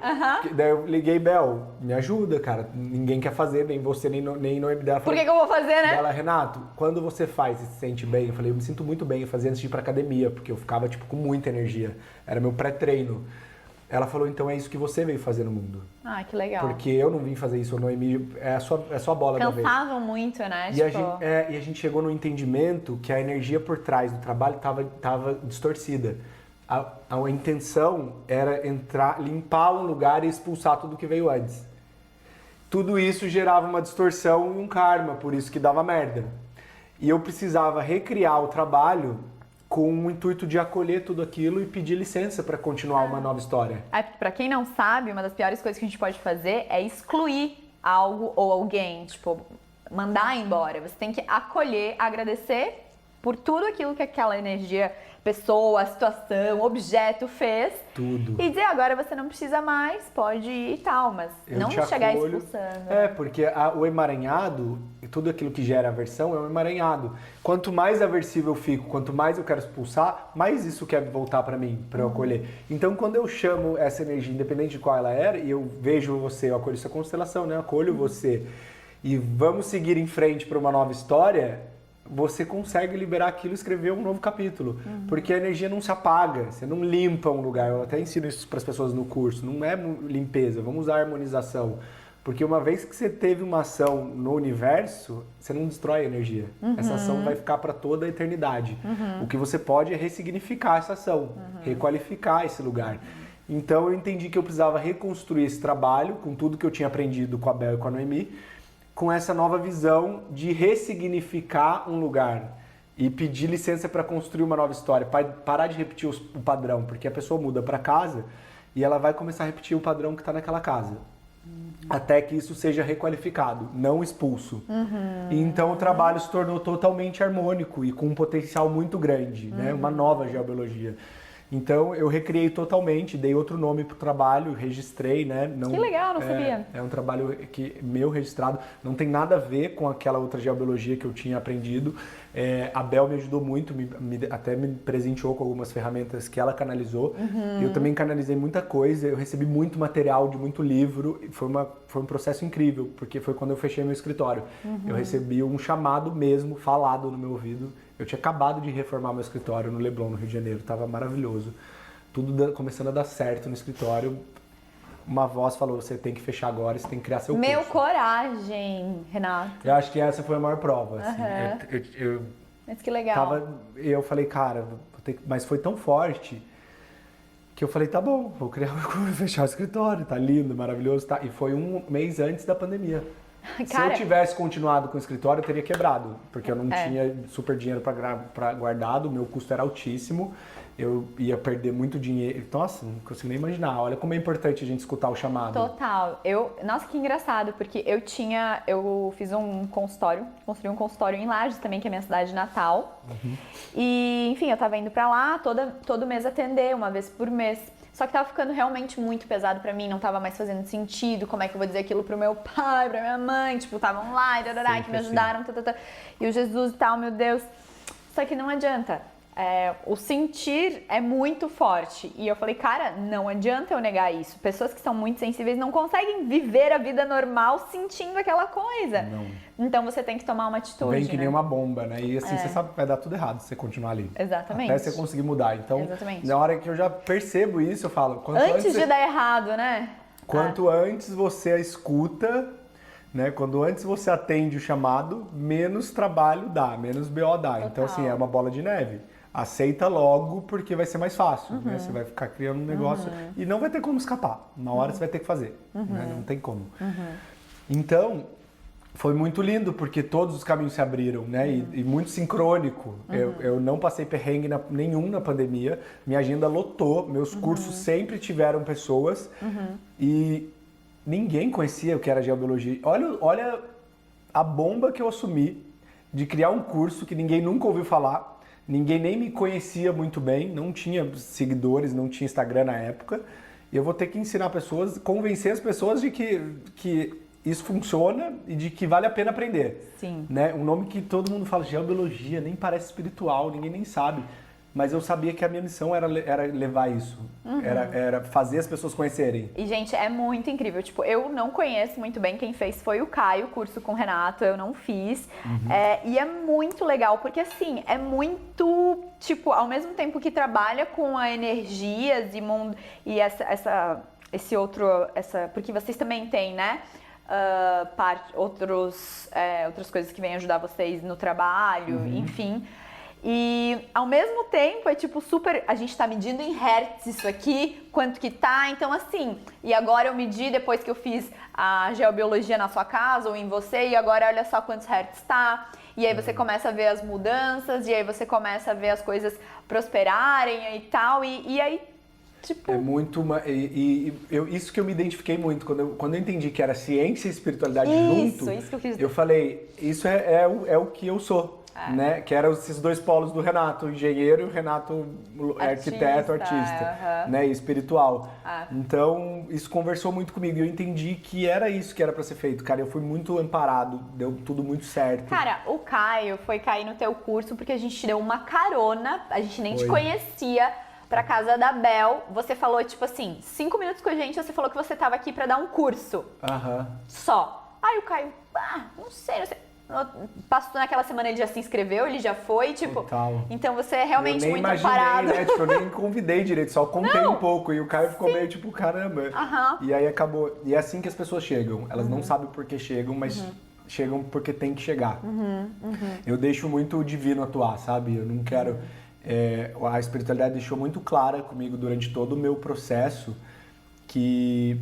Daí eu liguei, Bel, me ajuda, cara. Ninguém quer fazer, nem você, nem Noemi dela. Por que eu vou fazer, né? Ela, Renato, quando você faz e se sente bem, eu falei, eu me sinto muito bem, eu fazia antes de ir pra academia, porque eu ficava, com muita energia. Era meu pré-treino. Ela falou, então é isso que você veio fazer no mundo. Que legal. Porque eu não vim fazer isso, Noemi, é a sua bola da vez. Cansavam muito, né? E a gente chegou no entendimento que a energia por trás do trabalho estava distorcida. A intenção era limpar um lugar e expulsar tudo que veio antes. Tudo isso gerava uma distorção e um karma, por isso que dava merda. E eu precisava recriar o trabalho com o intuito de acolher tudo aquilo e pedir licença para continuar uma nova história. Pra quem não sabe, uma das piores coisas que a gente pode fazer é excluir algo ou alguém, mandar embora. Você tem que acolher, agradecer por tudo aquilo que aquela energia pessoa, situação, objeto fez. Tudo. E dizer, agora você não precisa mais, pode ir e tal, mas Eu não te chegar acolho. expulsando. Porque o emaranhado, e tudo aquilo que gera aversão é um emaranhado. Quanto mais aversivo eu fico, quanto mais eu quero expulsar, mais isso quer voltar pra mim, pra eu acolher. Então, quando eu chamo essa energia, independente de qual ela era, e eu vejo você, eu acolho essa constelação, né? Eu acolho você, e vamos seguir em frente pra uma nova história, você consegue liberar aquilo e escrever um novo capítulo. Porque a energia não se apaga, você não limpa um lugar. Eu até ensino isso para as pessoas no curso. Não é limpeza, vamos usar harmonização. Porque uma vez que você teve uma ação no universo, você não destrói a energia. Essa ação vai ficar para toda a eternidade. O que você pode é ressignificar essa ação, requalificar esse lugar. Então eu entendi que eu precisava reconstruir esse trabalho com tudo que eu tinha aprendido com a Bel e com a Noemi, com essa nova visão de ressignificar um lugar e pedir licença para construir uma nova história, parar de repetir o padrão, porque a pessoa muda para casa e ela vai começar a repetir o padrão que está naquela casa, até que isso seja requalificado, não expulso. E então o trabalho se tornou totalmente harmônico e com um potencial muito grande, né? Uma nova geobiologia. Então eu recriei totalmente, dei outro nome pro trabalho, registrei, né? Não, que legal, não sabia. É um trabalho meu registrado, não tem nada a ver com aquela outra geobiologia que eu tinha aprendido. A Bel me ajudou muito, até me presenteou com algumas ferramentas que ela canalizou. Eu também canalizei muita coisa, eu recebi muito material de muito livro. Foi um processo incrível, porque foi quando eu fechei meu escritório. Eu recebi um chamado mesmo, falado no meu ouvido. Eu tinha acabado de reformar meu escritório no Leblon, no Rio de Janeiro, estava maravilhoso. Tudo começando a dar certo no escritório. Uma voz falou, você tem que fechar agora, você tem que criar seu curso. Meu coragem, Renato. Eu acho que essa foi a maior prova. Assim. Mas que legal. Eu falei, cara, mas foi tão forte que eu falei, tá bom, vou fechar o escritório, tá lindo, maravilhoso. Tá. E foi um mês antes da pandemia. Se eu tivesse continuado com o escritório, eu teria quebrado, porque eu não tinha super dinheiro para guardado, o meu custo era altíssimo, eu ia perder muito dinheiro. Nossa, não consigo nem imaginar. Olha como é importante a gente escutar o chamado. Total. Nossa, que engraçado, porque eu fiz um consultório, construí um consultório em Lages também, que é a minha cidade natal. E, enfim, eu tava indo pra lá todo mês atender, uma vez por mês. Só que tava ficando realmente muito pesado pra mim, não tava mais fazendo sentido, como é que eu vou dizer aquilo pro meu pai, pra minha mãe, tipo, estavam lá e que me ajudaram, e o Jesus e tal, meu Deus. Só que não adianta, o sentir é muito forte, e eu falei, cara, não adianta eu negar isso. Pessoas que são muito sensíveis não conseguem viver a vida normal sentindo aquela coisa. Não. Então você tem que tomar uma atitude, Vem que nem uma bomba, né? E assim, você sabe que vai dar tudo errado se você continuar ali. Exatamente. Até você conseguir mudar. Então, Exatamente. na hora que eu já percebo isso, eu falo... Antes de dar errado, né? Quanto antes você a escuta, né? Quando antes você atende o chamado, menos trabalho dá, menos BO dá. Total. Então, assim, é uma bola de neve. Aceita logo, porque vai ser mais fácil, né? Você vai ficar criando um negócio e não vai ter como escapar. Uma hora você vai ter que fazer, né? Não tem como. Então... Foi muito lindo, porque todos os caminhos se abriram, né? E muito sincrônico. Eu não passei perrengue nenhum na pandemia. Minha agenda lotou, meus cursos sempre tiveram pessoas. E ninguém conhecia o que era geobiologia. Olha a bomba que eu assumi de criar um curso que ninguém nunca ouviu falar. Ninguém nem me conhecia muito bem, não tinha seguidores, não tinha Instagram na época. E eu vou ter que ensinar pessoas, convencer as pessoas de que isso funciona e de que vale a pena aprender. Sim. Né? Um nome que todo mundo fala, geobiologia, nem parece espiritual, ninguém nem sabe. Mas eu sabia que a minha missão era levar isso, era fazer as pessoas conhecerem. E, gente, é muito incrível. Tipo, eu não conheço muito bem, quem fez foi o Caio, curso com o Renato, eu não fiz. E é muito legal, porque assim, é muito, tipo, ao mesmo tempo que trabalha com a energias e porque vocês também têm, né? Outras coisas que vêm ajudar vocês no trabalho, enfim. E ao mesmo tempo é tipo super, a gente tá medindo em hertz isso aqui, quanto que tá, então assim, e agora eu medi depois que eu fiz a geobiologia na sua casa ou em você, e agora olha só quantos hertz tá, e aí você começa a ver as mudanças, e aí você começa a ver as coisas prosperarem e tal, e aí tipo... É muito... isso que eu me identifiquei muito. Quando eu entendi que era ciência e espiritualidade junto, isso que eu quis dizer. eu falei, isso é o que eu sou. né? Que eram esses dois polos do Renato, o engenheiro, e o Renato arquiteto, artista, né? E espiritual. Então, isso conversou muito comigo e eu entendi que era isso que era pra ser feito, cara. Eu fui muito amparado, deu tudo muito certo. Cara, o Caio foi cair no teu curso porque a gente te deu uma carona, a gente nem te conhecia, pra casa da Bel. Você falou, tipo assim, 5 minutos com a gente, você falou que você tava aqui pra dar um curso. Só. Aí o Caio, não sei. Passou naquela semana, ele já se inscreveu, ele já foi, tipo... Total. Então você é realmente muito imaginei, amparado. Né? Tipo, eu nem convidei direito, só contei um pouco. E o Caio ficou meio tipo, caramba. E aí acabou. E é assim que as pessoas chegam. Elas não sabem por que chegam, mas chegam porque tem que chegar. Eu deixo muito o divino atuar, sabe? Eu não quero... a espiritualidade deixou muito clara comigo durante todo o meu processo que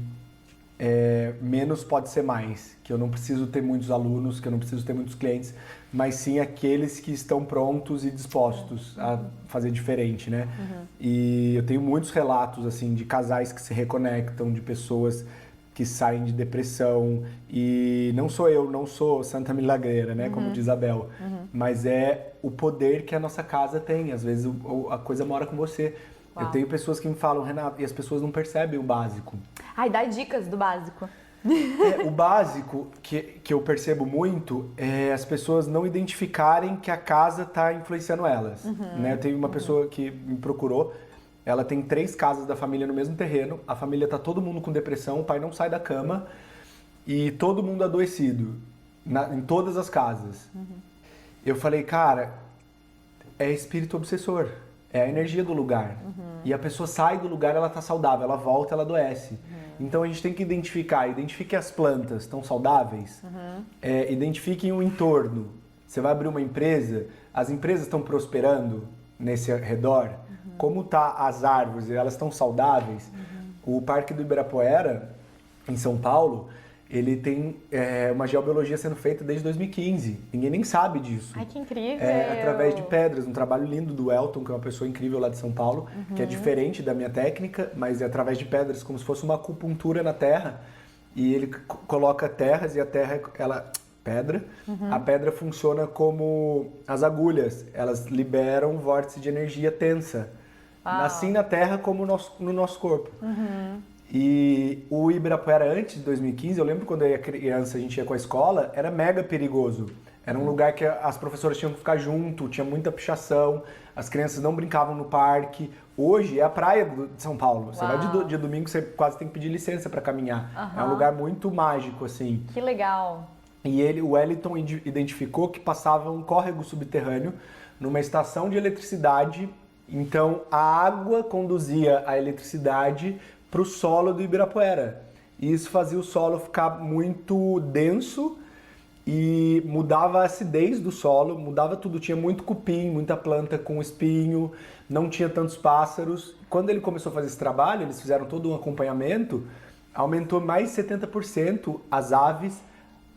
menos pode ser mais, que eu não preciso ter muitos alunos, que eu não preciso ter muitos clientes, mas sim aqueles que estão prontos e dispostos a fazer diferente, né? E eu tenho muitos relatos assim de casais que se reconectam, de pessoas que saem de depressão, e não sou Santa Milagreira, né, como diz a Bel, mas é o poder que a nossa casa tem. Às vezes a coisa mora com você. Eu tenho pessoas que me falam, Renato, e as pessoas não percebem o básico. Ai, dá dicas do básico. O básico que eu percebo muito é as pessoas não identificarem que a casa está influenciando elas. Né? Eu tenho uma pessoa que me procurou, ela tem 3 casas da família no mesmo terreno, a família tá todo mundo com depressão, o pai não sai da cama e todo mundo adoecido, em todas as casas. Eu falei, cara, é espírito obsessor, é a energia do lugar. E a pessoa sai do lugar, ela tá saudável, ela volta, ela adoece. Então a gente tem que identifique as plantas, estão saudáveis? Identifiquem o entorno. Você vai abrir uma empresa, as empresas estão prosperando nesse redor? Como tá as árvores, elas estão saudáveis? O Parque do Ibirapuera, em São Paulo, ele tem uma geobiologia sendo feita desde 2015. Ninguém nem sabe disso. Ai, que incrível! Através de pedras, um trabalho lindo do Elton, que é uma pessoa incrível lá de São Paulo, que é diferente da minha técnica, mas é através de pedras, como se fosse uma acupuntura na terra. E ele coloca terras e a terra, pedra. A pedra funciona como as agulhas. Elas liberam vórtice de energia tensa. Assim na terra como no nosso corpo. E o Ibirapuera, antes de 2015, eu lembro quando eu era criança, a gente ia com a escola, era mega perigoso. Era um lugar que as professoras tinham que ficar junto, tinha muita pichação, as crianças não brincavam no parque. Hoje é a praia de São Paulo. Você vai de domingo, você quase tem que pedir licença para caminhar. É um lugar muito mágico, assim. Que legal! E o Wellington identificou que passava um córrego subterrâneo numa estação de eletricidade. Então a água conduzia a eletricidade para o solo do Ibirapuera. E isso fazia o solo ficar muito denso e mudava a acidez do solo, mudava tudo. Tinha muito cupim, muita planta com espinho, não tinha tantos pássaros. Quando ele começou a fazer esse trabalho, eles fizeram todo um acompanhamento, aumentou mais de 70% as aves.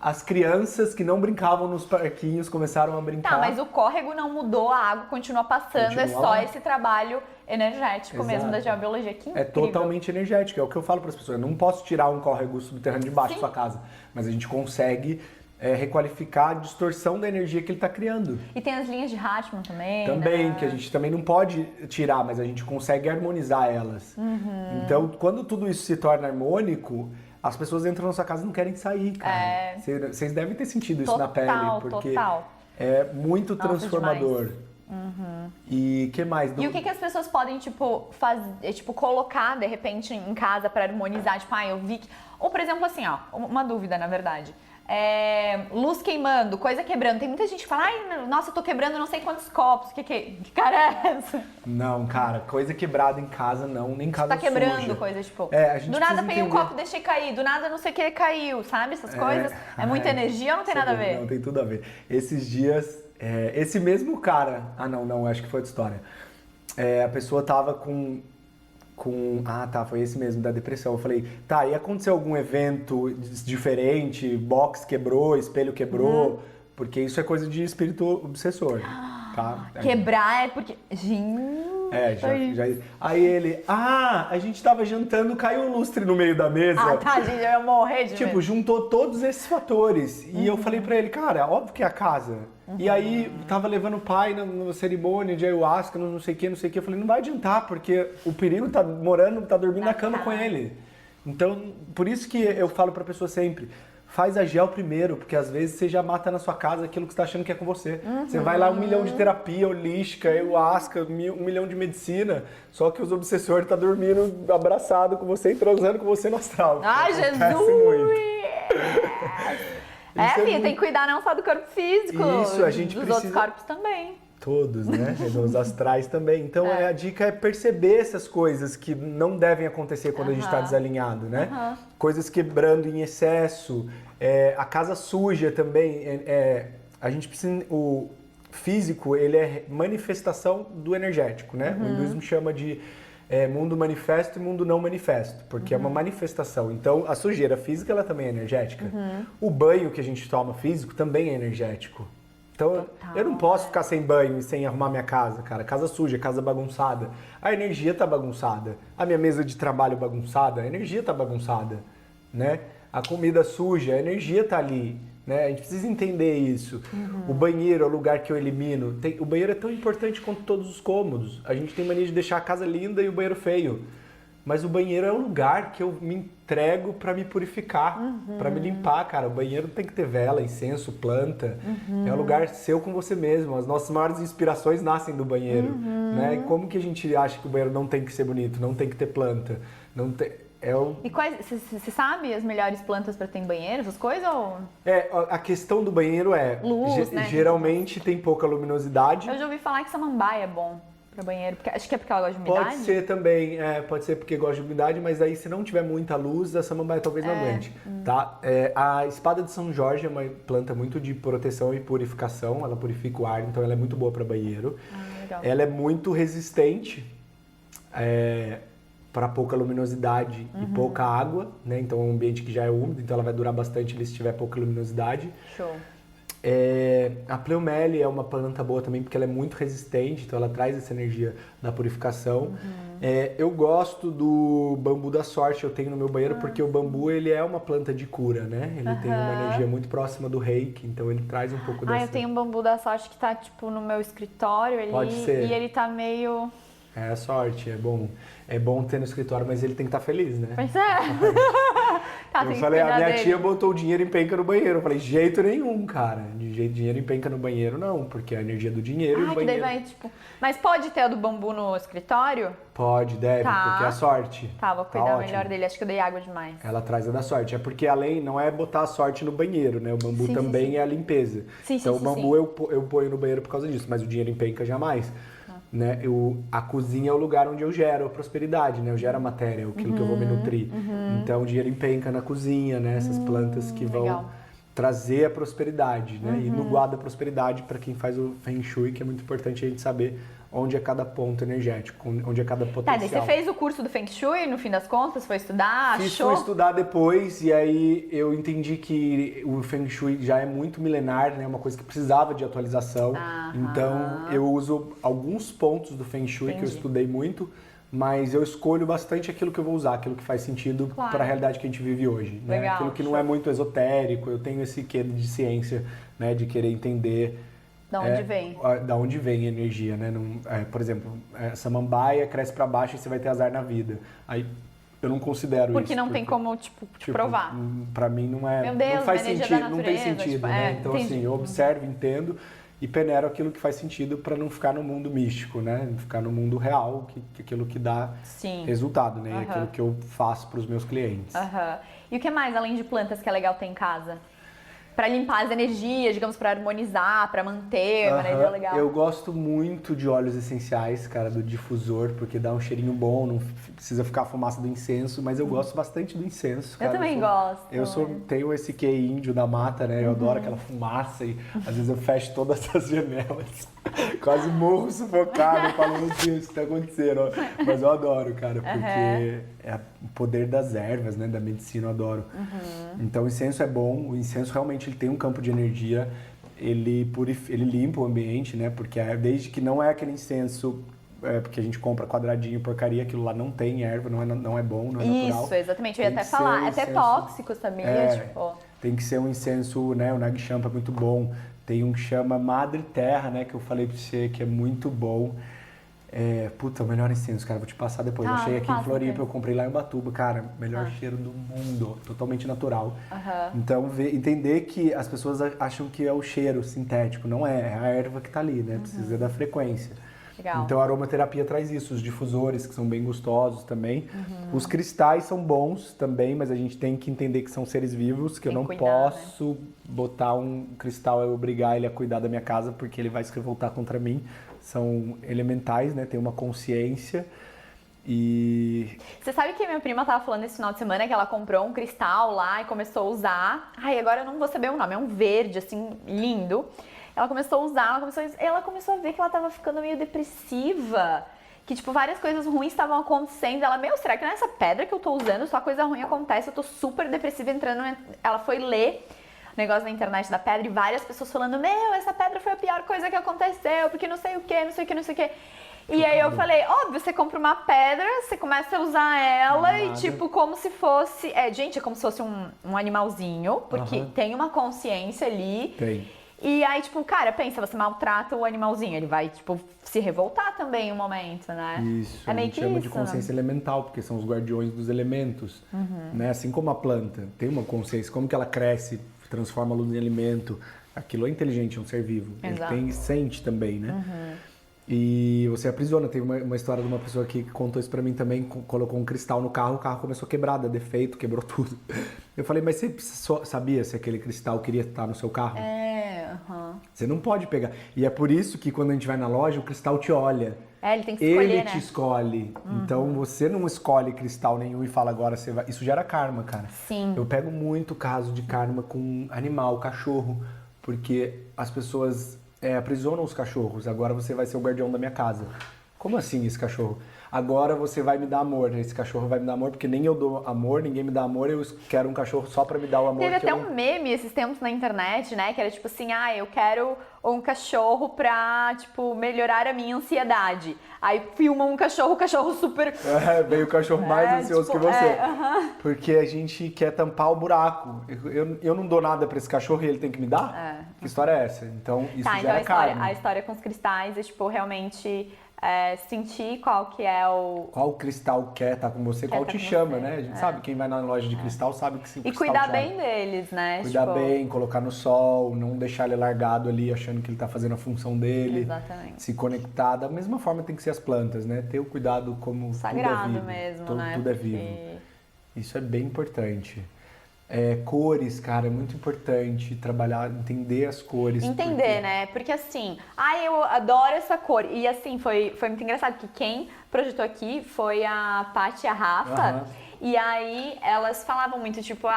As crianças que não brincavam nos parquinhos começaram a brincar. Tá, mas o córrego não mudou, a água continua passando, é só esse trabalho energético mesmo da geobiologia. Que incrível. É totalmente energético, é o que eu falo para as pessoas. Eu não posso tirar um córrego subterrâneo de baixo da sua casa, mas a gente consegue requalificar a distorção da energia que ele está criando. E tem as linhas de Hartmann também. Também, né? que a gente também não pode tirar, mas a gente consegue harmonizar elas. Então, quando tudo isso se torna harmônico, as pessoas entram na sua casa e não querem sair, cara. Vocês devem ter sentido isso na pele, porque é muito transformador. E que mais? E o que as pessoas podem, tipo, fazer, tipo, colocar, de repente, em casa pra harmonizar? Tipo, eu vi que... Ou, por exemplo, assim, ó, uma dúvida, na verdade. Luz queimando, coisa quebrando. Tem muita gente que fala, nossa, eu tô quebrando não sei quantos copos. Que cara é essa? Não, cara, coisa quebrada em casa não, nem casa tá quebrando suja. Coisa, tipo, a gente do nada peguei um entender. copo, deixei cair, do nada não sei o que caiu, sabe? Essas coisas. É muita energia ou não tem nada a ver? Não, tem tudo a ver. Esses dias, esse mesmo cara... não, acho que foi outra história. A pessoa tava foi esse mesmo, da depressão. Eu falei, e aconteceu algum evento diferente? Box quebrou, espelho quebrou? Porque isso é coisa de espírito obsessor, tá? Quebrar é porque... Gente... Aí ele, a gente tava jantando, caiu um lustre no meio da mesa. Ah, tá, gente, eu ia morrer de Tipo, medo. juntou todos esses fatores. E eu falei pra ele, cara, óbvio que é a casa. E aí, tava levando o pai numa cerimônia de ayahuasca, não sei o que. Eu falei, não vai adiantar, porque o perigo tá dormindo na cama com ele. Então, por isso que eu falo pra pessoa sempre, faz a gel primeiro, porque às vezes você já mata na sua casa aquilo que você tá achando que é com você. Você vai lá 1 milhão de terapia holística, ayahuasca, 1 milhão de medicina, só que os obsessores tá dormindo abraçado com você e transando com você no astral. Ai, Jesus! Filha, tem que cuidar não só do corpo físico, isso, a gente dos precisa... outros corpos também. Todos, né? Nos astrais também. Então, a dica é perceber essas coisas que não devem acontecer quando a gente está desalinhado, né? Coisas quebrando em excesso, a casa suja também. A gente precisa... O físico, ele é manifestação do energético, né? O hinduísmo chama de mundo manifesto e mundo não manifesto, porque é uma manifestação. Então, a sujeira física, ela também é energética. O banho que a gente toma físico também é energético. Então, eu não posso ficar sem banho e sem arrumar minha casa, cara. Casa suja, casa bagunçada. A energia tá bagunçada. A minha mesa de trabalho bagunçada, a energia tá bagunçada, né? A comida suja, a energia tá ali, né? A gente precisa entender isso. O banheiro é o lugar que eu elimino. O banheiro é tão importante quanto todos os cômodos. A gente tem mania de deixar a casa linda e o banheiro feio. Mas o banheiro é o lugar que eu me entrego para me purificar, para me limpar, cara. O banheiro tem que ter vela, incenso, planta. É um lugar seu com você mesmo. As nossas maiores inspirações nascem do banheiro, né? E como que a gente acha que o banheiro não tem que ser bonito, não tem que ter planta? Não tem... E quais, você sabe as melhores plantas para ter em banheiro, essas coisas? Ou... A questão do banheiro luz, né? Geralmente tem pouca luminosidade. Eu já ouvi falar que samambaia é bom para banheiro, porque acho que é porque ela gosta de umidade. Pode ser também, pode ser porque gosta de umidade, mas aí se não tiver muita luz, a samambaia talvez não aguente, tá? A espada de São Jorge é uma planta muito de proteção e purificação, ela purifica o ar, então ela é muito boa para banheiro. Legal. Ela é muito resistente para pouca luminosidade e pouca água, né? Então é um ambiente que já é úmido, então ela vai durar bastante ali se tiver pouca luminosidade. Show. A Pleumele é uma planta boa também porque ela é muito resistente, então ela traz essa energia da purificação. Eu gosto do bambu da sorte, eu tenho no meu banheiro porque o bambu ele é uma planta de cura, né? Ele tem uma energia muito próxima do reiki, então ele traz um pouco dessa... eu tenho um bambu da sorte que tá tipo no meu escritório ali. Pode ser. E ele tá meio... É a sorte, é bom. É bom ter no escritório, mas ele tem que estar feliz, né? Pois é. Eu falei, a minha tia botou o dinheiro em penca no banheiro. Eu falei, jeito nenhum, cara. Dinheiro em penca no banheiro, não. Porque é a energia do dinheiro e o banheiro... Que daí vai, tipo... Mas pode ter a do bambu no escritório? Pode, deve, porque é a sorte. Tá, vou cuidar melhor dele. Acho que eu dei água demais. Ela traz a da sorte. É porque além, não é botar a sorte no banheiro, né? O bambu também é a limpeza. Então o bambu eu ponho no banheiro por causa disso, mas o dinheiro em penca jamais. Né? A cozinha é o lugar onde eu gero a prosperidade, né? Eu gero a matéria, aquilo que eu vou me nutrir. Então, o dinheiro empenca na cozinha, né? Essas plantas que vão trazer a prosperidade, né? E no guarda a prosperidade, para quem faz o Feng Shui, que é muito importante a gente saber onde é cada ponto energético, onde é cada potencial. Daí você fez o curso do Feng Shui, no fim das contas, foi estudar, achou? Fui estudar depois, e aí eu entendi que o Feng Shui já é muito milenar, né? Uma coisa que precisava de atualização. Então, eu uso alguns pontos do Feng Shui que eu estudei muito, mas eu escolho bastante aquilo que eu vou usar, aquilo que faz sentido para a realidade que a gente vive hoje. Né? Legal, aquilo que não é muito esotérico, eu tenho esse quê de ciência, né? De querer entender... Da onde vem? Da onde vem a energia, né? Por exemplo, samambaia cresce para baixo e você vai ter azar na vida. Aí eu não considero isso. Porque não tem como, te provar. Para mim não é... Meu Deus, não faz energia sentido, da não tem natureza, sentido, né? Então entendi. assim, eu observo, entendo e peneiro aquilo que faz sentido para não ficar no mundo místico, né? Não ficar no mundo real, aquilo que dá resultado, né? Aquilo que eu faço para os meus clientes. E o que mais, além de plantas, que é legal ter em casa? Pra limpar as energias, digamos, pra harmonizar, pra manter uma energia legal. Eu gosto muito de óleos essenciais, cara, do difusor, porque dá um cheirinho bom, não precisa ficar a fumaça do incenso, mas eu gosto bastante do incenso, cara. Eu também gosto. Tenho esse que índio da mata, né? Eu adoro aquela fumaça e às vezes eu fecho todas as janelas. Quase morro sufocado, falando, meu Deus, o que tá acontecendo? Mas eu adoro, cara, porque é o poder das ervas, né? Da medicina, eu adoro. Então o incenso é bom, o incenso realmente ele tem um campo de energia, ele limpa o ambiente, né? Porque desde que não é aquele incenso porque a gente compra quadradinho, porcaria, aquilo lá não tem erva, não é bom, não é natural. Isso, exatamente, eu ia Tem até que falar, ser é até incenso. tóxico, sabia? Tipo... Tem que ser um incenso, né? O Nag Champa é muito bom. Tem um que chama Madre Terra, né? Que eu falei pra você, que é muito bom. Puta, o melhor incenso, cara. Vou te passar depois. Eu achei aqui em Floripa, eu comprei lá em Ubatuba. Cara, melhor cheiro do mundo. Totalmente natural. Então, entender que as pessoas acham que é o cheiro sintético. Não é, é a erva que tá ali, né? Precisa da frequência. Legal. Então a aromaterapia traz isso, os difusores que são bem gostosos também. Os cristais são bons também, mas a gente tem que entender que são seres vivos, que eu não posso botar um cristal e obrigar ele a cuidar da minha casa, porque ele vai se revoltar contra mim. São elementais, né? Tem uma consciência e... Você sabe que minha prima tava falando esse final de semana que ela comprou um cristal lá e começou a usar. Ai, agora eu não vou saber o nome, é um verde, assim, lindo. Ela começou a usar, ela começou a ver que ela tava ficando meio depressiva. Que, tipo, várias coisas ruins estavam acontecendo. Ela, será que não é essa pedra que eu tô usando? Só coisa ruim acontece, eu tô super depressiva entrando. Ela foi ler o negócio na internet da pedra e várias pessoas falando, essa pedra foi a pior coisa que aconteceu, porque não sei o que, não sei o que, não sei o que. E aí eu falei, óbvio, você compra uma pedra, você começa a usar ela e tipo, como se fosse... gente, é como se fosse um animalzinho, porque tem uma consciência ali. Tem. E aí, tipo, cara, pensa, você maltrata o animalzinho, ele vai, tipo, se revoltar também em um momento, né? Isso, é a meio gente que chama isso, de consciência elemental, porque são os guardiões dos elementos, né? Assim como a planta tem uma consciência, como que ela cresce, transforma a luz em alimento, aquilo é inteligente, é um ser vivo. Exato. Ele sente também, né? E você aprisiona. Tem uma história de uma pessoa que contou isso pra mim também, colocou um cristal no carro, o carro começou a quebrar, deu defeito, quebrou tudo. Eu falei, mas você sabia se aquele cristal queria estar no seu carro? Você não pode pegar. E é por isso que quando a gente vai na loja, o cristal te olha. Ele tem que escolher, Ele né? te escolhe. Então você não escolhe cristal nenhum e fala agora você vai. Isso gera karma, cara. Sim. Eu pego muito caso de karma com animal, cachorro, porque as pessoas aprisionam os cachorros. Agora você vai ser o guardião da minha casa. Como assim esse cachorro? Agora você vai me dar amor. Esse cachorro vai me dar amor porque nem eu dou amor, ninguém me dá amor. Eu quero um cachorro só pra me dar o amor. Teve que até eu... um meme esses tempos na internet, né? Que era tipo assim, eu quero um cachorro pra, tipo, melhorar a minha ansiedade. Aí filmam um cachorro, o cachorro super... veio o cachorro mais ansioso tipo, que você. Porque a gente quer tampar o buraco. Eu não dou nada pra esse cachorro e ele tem que me dar? Que história é essa? Então isso gera karma. A história com os cristais é, tipo, realmente... sentir qual que é o... Qual cristal quer estar com você, qual te chama, né? A gente sabe, quem vai na loja de cristal sabe que se o E cristal cuidar te bem olha. deles, né? Cuidar tipo... bem, colocar no sol, não deixar ele largado ali achando que ele tá fazendo a função dele. Exatamente. Se conectar. Da mesma forma tem que ser as plantas, né? Ter o cuidado como Sagrado tudo é vivo. mesmo, né? Tudo é vivo. Isso é bem importante. Cores, cara, é muito importante trabalhar, entender as cores. Entender, né? Porque assim, eu adoro essa cor. E assim, foi muito engraçado que quem projetou aqui foi a Paty e a Rafa. E aí elas falavam muito, tipo,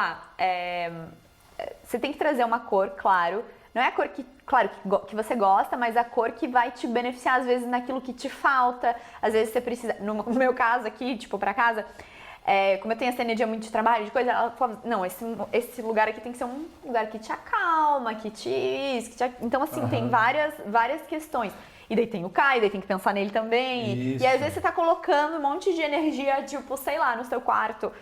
você tem que trazer uma cor, claro. Não é a cor que, claro, que você gosta, mas a cor que vai te beneficiar, às vezes, naquilo que te falta. Às vezes você precisa, no meu caso aqui, tipo, pra casa... como eu tenho essa energia muito de trabalho, de coisa, ela falava, não, esse lugar aqui tem que ser um lugar que te acalma, que te... Então, assim, tem várias questões. E daí tem o Kai, daí tem que pensar nele também. Isso. E às vezes você tá colocando um monte de energia, tipo, sei lá, no seu quarto,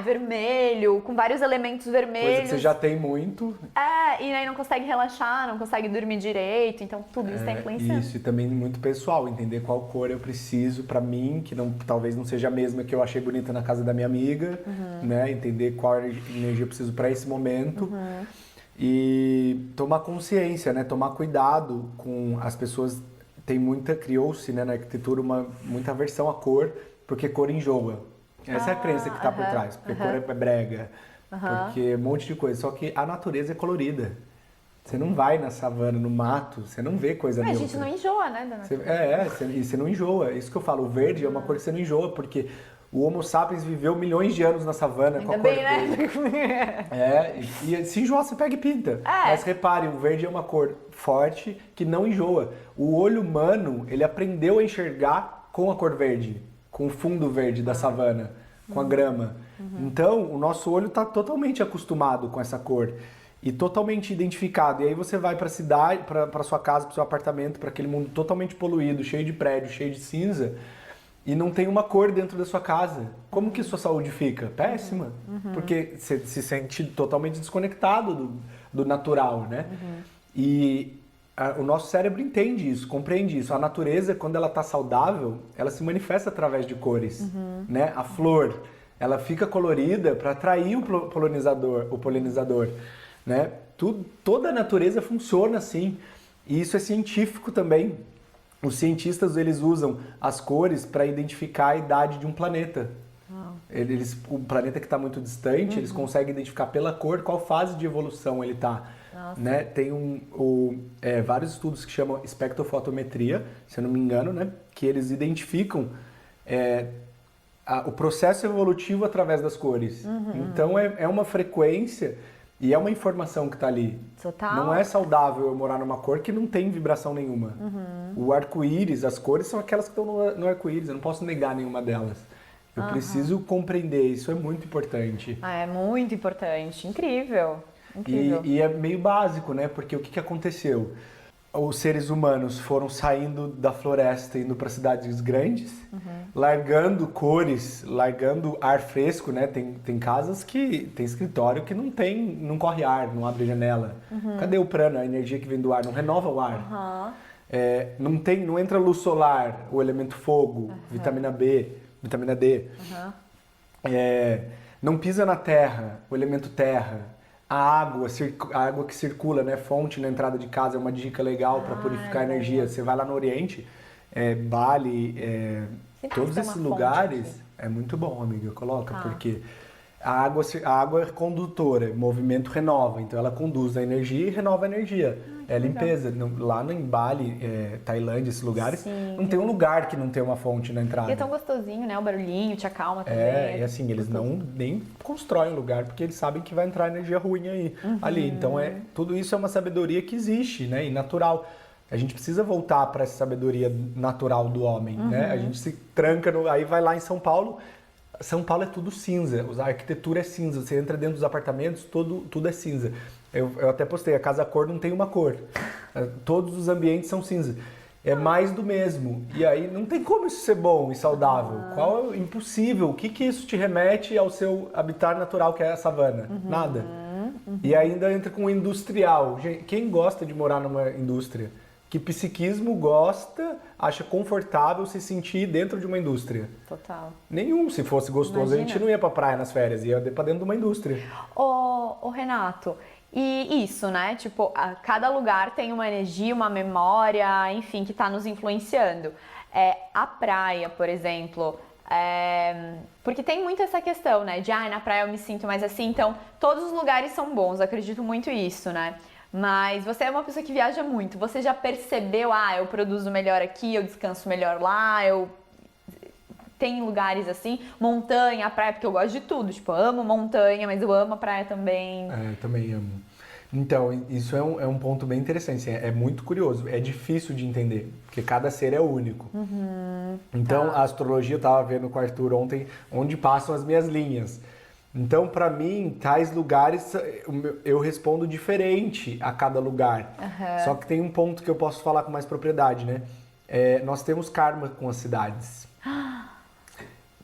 vermelho, com vários elementos vermelhos. Coisa que você já tem muito. E aí não consegue relaxar, não consegue dormir direito, então tudo isso tá influenciando. Isso, e também muito pessoal, entender qual cor eu preciso pra mim, que talvez não seja a mesma que eu achei bonita na casa da minha amiga, né? Entender qual energia eu preciso pra esse momento. E tomar consciência, né? Tomar cuidado com as pessoas. Criou-se, né, na arquitetura muita aversão à cor, porque cor enjoa. Essa é a crença que tá por trás, porque cor é brega, porque um monte de coisa. Só que a natureza é colorida. Você não vai na savana, no mato, você não vê coisa neutra. A gente não enjoa, né, da natureza? E você não enjoa. Isso que eu falo, o verde é uma cor que você não enjoa, porque o Homo sapiens viveu milhões de anos na savana com a cor bem, né? verde. E se enjoar, você pega e pinta. Mas repare, o verde é uma cor forte que não enjoa. O olho humano, ele aprendeu a enxergar com a cor verde, com o fundo verde da savana, com a grama. Então, o nosso olho está totalmente acostumado com essa cor. e totalmente identificado. E aí você vai pra cidade, pra sua casa, pro seu apartamento, pra aquele mundo totalmente poluído, cheio de prédio, cheio de cinza, e não tem uma cor dentro da sua casa. Como que sua saúde fica? Péssima. Porque você se sente totalmente desconectado do natural, né? E o nosso cérebro entende isso, compreende isso. A natureza, quando ela está saudável, ela se manifesta através de cores, né? A flor, ela fica colorida para atrair o polinizador, né? Toda a natureza funciona assim. E isso é científico também. Os cientistas, eles usam as cores para identificar a idade de um planeta. O planeta que está muito distante, eles conseguem identificar pela cor qual fase de evolução ele está. Né? Tem vários estudos que chamam espectrofotometria, se eu não me engano, né? Que eles identificam o processo evolutivo através das cores. Então é uma frequência e é uma informação que está ali. Total. Não é saudável eu morar numa cor que não tem vibração nenhuma. O arco-íris, as cores são aquelas que estão no arco-íris, eu não posso negar nenhuma delas. Eu preciso compreender, isso é muito importante. É muito importante, incrível. E é meio básico, né? Porque o que aconteceu? Os seres humanos foram saindo da floresta, indo para cidades grandes, largando cores, largando ar fresco, né? Tem casas tem escritório que não corre ar, não abre janela. Cadê o prana, a energia que vem do ar? Não renova o ar. Não entra luz solar, o elemento fogo, vitamina B, vitamina D. Não pisa na terra, o elemento terra. A água que circula, né? Fonte na entrada de casa é uma dica legal para purificar a energia. Você vai lá no Oriente, Bali, todos esses lugares, é muito bom, amiga, coloca, porque a água é condutora, movimento renova, então ela conduz a energia e renova a energia. É limpeza. Lá em Bali, Tailândia, esses lugares, não tem um lugar que não tem uma fonte na entrada. E é tão gostosinho, né? O barulhinho te acalma também. E assim, eles nem constroem lugar, porque eles sabem que vai entrar energia ruim ali. Então, tudo isso é uma sabedoria que existe, né? E natural. A gente precisa voltar para essa sabedoria natural do homem, né? A gente se tranca, aí vai lá em São Paulo. São Paulo é tudo cinza, a arquitetura é cinza. Você entra dentro dos apartamentos, tudo é cinza. Eu até postei, a casa cor não tem uma cor. Todos os ambientes são cinza. É mais do mesmo. E aí não tem como isso ser bom e saudável. Impossível. O que isso te remete ao seu habitat natural, que é a savana? Nada. E ainda entra com o industrial. Gente, quem gosta de morar numa indústria? Que psiquismo gosta, acha confortável se sentir dentro de uma indústria? Total. Nenhum. Se fosse gostoso, a gente não ia pra praia nas férias, ia pra dentro de uma indústria. Ô Renato, e isso, né? Tipo, cada lugar tem uma energia, uma memória, enfim, que tá nos influenciando. A praia, por exemplo, porque tem muito essa questão, né? De, na praia eu me sinto mais assim, então todos os lugares são bons, acredito muito nisso, né? Mas você é uma pessoa que viaja muito, você já percebeu, eu produzo melhor aqui, eu descanso melhor lá, tem lugares assim, montanha, praia, porque eu gosto de tudo, tipo, eu amo montanha, mas eu amo a praia também. Eu também amo. Então, isso é um ponto bem interessante, é muito curioso, é difícil de entender, porque cada ser é único. Então, a astrologia, eu tava vendo com o Arthur ontem, onde passam as minhas linhas. Então, para mim, tais lugares, eu respondo diferente a cada lugar. Só que tem um ponto que eu posso falar com mais propriedade, né? Nós temos karma com as cidades.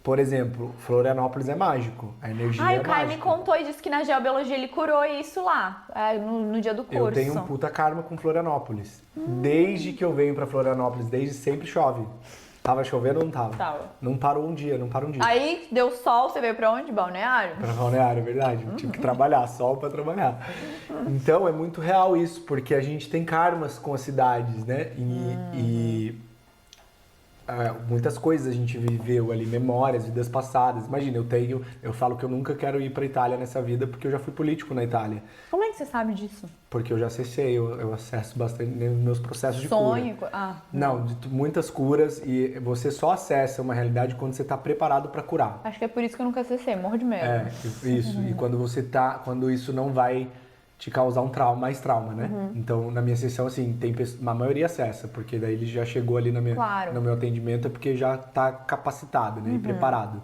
Por exemplo, Florianópolis é mágico, a energia é mágica. O Caio me contou e disse que na geobiologia ele curou isso lá, no dia do curso. Eu tenho um puta karma com Florianópolis. Desde que eu venho pra Florianópolis, desde sempre chove. Tava chovendo ou não tava? Tava. Não parou um dia. Aí deu sol, você veio pra onde? Balneário? Pra Balneário, é verdade. Tive que trabalhar, sol pra trabalhar. Então é muito real isso, porque a gente tem karmas com as cidades, né? Muitas coisas a gente viveu ali, memórias, vidas passadas. Imagina, eu falo que eu nunca quero ir pra Itália nessa vida porque eu já fui político na Itália. Como é que você sabe disso? Porque eu já acessei, eu acesso bastante nos meus processos de cura. Não, de muitas curas, e você só acessa uma realidade quando você está preparado para curar. Acho que é por isso que eu nunca acessei, morro de medo. Isso. E quando isso não vai te causar mais trauma, né? Então, na minha sessão, assim, a maioria acessa, porque daí ele já chegou ali no meu atendimento, é porque já está capacitado, né? E preparado.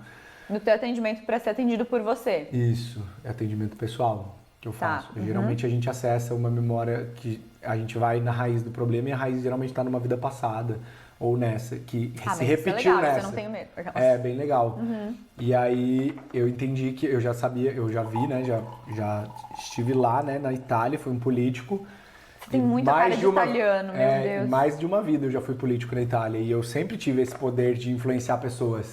No teu atendimento para ser atendido por você. Isso, é atendimento pessoal. que eu Tá. faço. Geralmente a gente acessa uma memória que a gente vai na raiz do problema e a raiz geralmente está numa vida passada ou nessa, que Ah, se mas isso é repetiu legal, nessa. isso eu não tenho medo. É, bem legal. E aí eu entendi que eu já sabia, eu já vi, né? Já estive lá, né, na Itália, fui um político. Você tem E muita cara de italiano, meu Deus. Mais de uma vida eu já fui político na Itália e eu sempre tive esse poder de influenciar pessoas.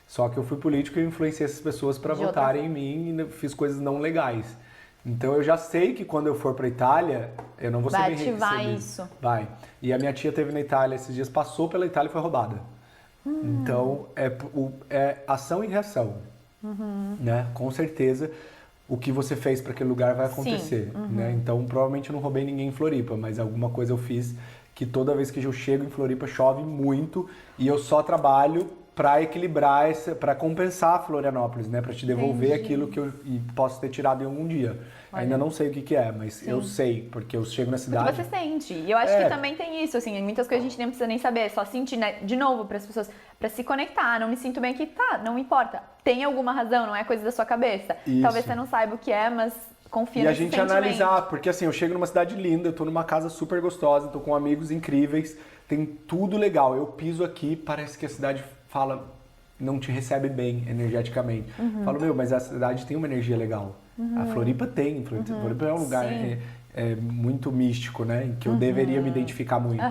Só que eu fui político e influenciei essas pessoas para De outra votarem em mim e fiz coisas não legais. Então eu já sei que quando eu for para Itália, eu não vou ser Vai bem ativar recebido. isso. Vai. E a minha tia teve na Itália esses dias, passou pela Itália e foi roubada. Então é ação e reação, né? Com certeza o que você fez para aquele lugar vai acontecer, né? Então provavelmente eu não roubei ninguém em Floripa, mas alguma coisa eu fiz que toda vez que eu chego em Floripa chove muito e eu só trabalho para equilibrar, para compensar Florianópolis, né? Para te devolver aquilo que eu posso ter tirado em algum dia. Ainda não sei o que é, mas eu sei, porque eu chego na cidade... Porque você sente. E eu acho que também tem isso, assim, muitas coisas a gente nem precisa nem saber, é só sentir, né? De novo, para as pessoas, para se conectar. Não me sinto bem aqui, tá, não importa. Tem alguma razão, não é coisa da sua cabeça. Isso. Talvez você não saiba o que é, mas confia E a nesse gente sentimento. analisar, porque assim, eu chego numa cidade linda, eu tô numa casa super gostosa, tô com amigos incríveis, tem tudo legal. Eu piso aqui, parece que a cidade fala, não te recebe bem energeticamente. Falo, meu, mas a cidade tem uma energia legal. A Floripa tem, Floripa é um lugar muito místico, né? Em que eu deveria me identificar muito.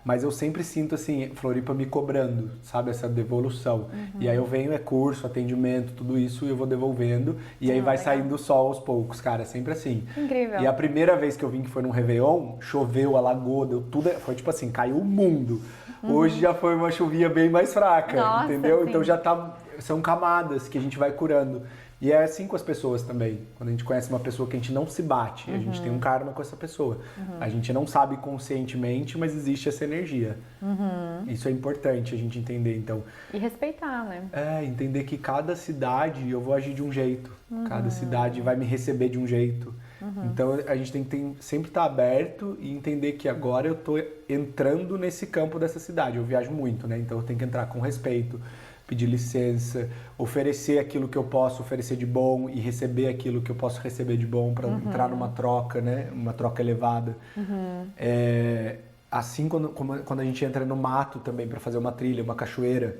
Mas eu sempre sinto assim, Floripa me cobrando, sabe? Essa devolução. E aí eu venho, é curso, atendimento, tudo isso, e eu vou devolvendo. E aí vai saindo o sol aos poucos, cara. É sempre assim. Incrível. E a primeira vez que eu vim, que foi num Réveillon, choveu, alagou, deu tudo. Foi tipo assim, caiu o mundo. Hoje já foi uma chuvinha bem mais fraca, Nossa, entendeu? sim. Então já tá. São camadas que a gente vai curando. E é assim com as pessoas também. Quando a gente conhece uma pessoa que a gente não se bate, a gente tem um karma com essa pessoa. A gente não sabe conscientemente, mas existe essa energia. Isso é importante a gente entender, então. E respeitar, né? Entender que cada cidade eu vou agir de um jeito. Cada cidade vai me receber de um jeito. Então a gente tem que sempre estar aberto e entender que agora eu estou entrando nesse campo dessa cidade. Eu viajo muito, né? Então eu tenho que entrar com respeito, pedir licença, oferecer aquilo que eu posso oferecer de bom e receber aquilo que eu posso receber de bom para entrar numa troca, né? Uma troca elevada. Assim, quando a gente entra no mato também para fazer uma trilha, uma cachoeira,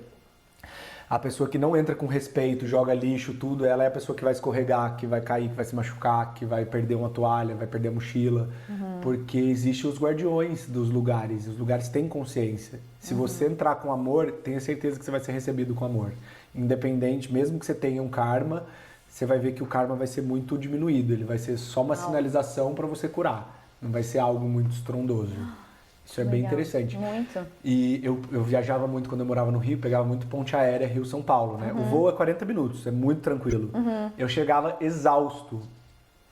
a pessoa que não entra com respeito, joga lixo, tudo, ela é a pessoa que vai escorregar, que vai cair, que vai se machucar, que vai perder uma toalha, vai perder a mochila. Porque existem os guardiões dos lugares, os lugares têm consciência. Se você entrar com amor, tenha certeza que você vai ser recebido com amor. Independente, mesmo que você tenha um karma, você vai ver que o karma vai ser muito diminuído. Ele vai ser só uma sinalização para você curar. Não vai ser algo muito estrondoso. Isso é bem interessante. Muito. E eu viajava muito quando eu morava no Rio, pegava muito ponte aérea Rio-São Paulo, né? O voo é 40 minutos, é muito tranquilo. Eu chegava exausto,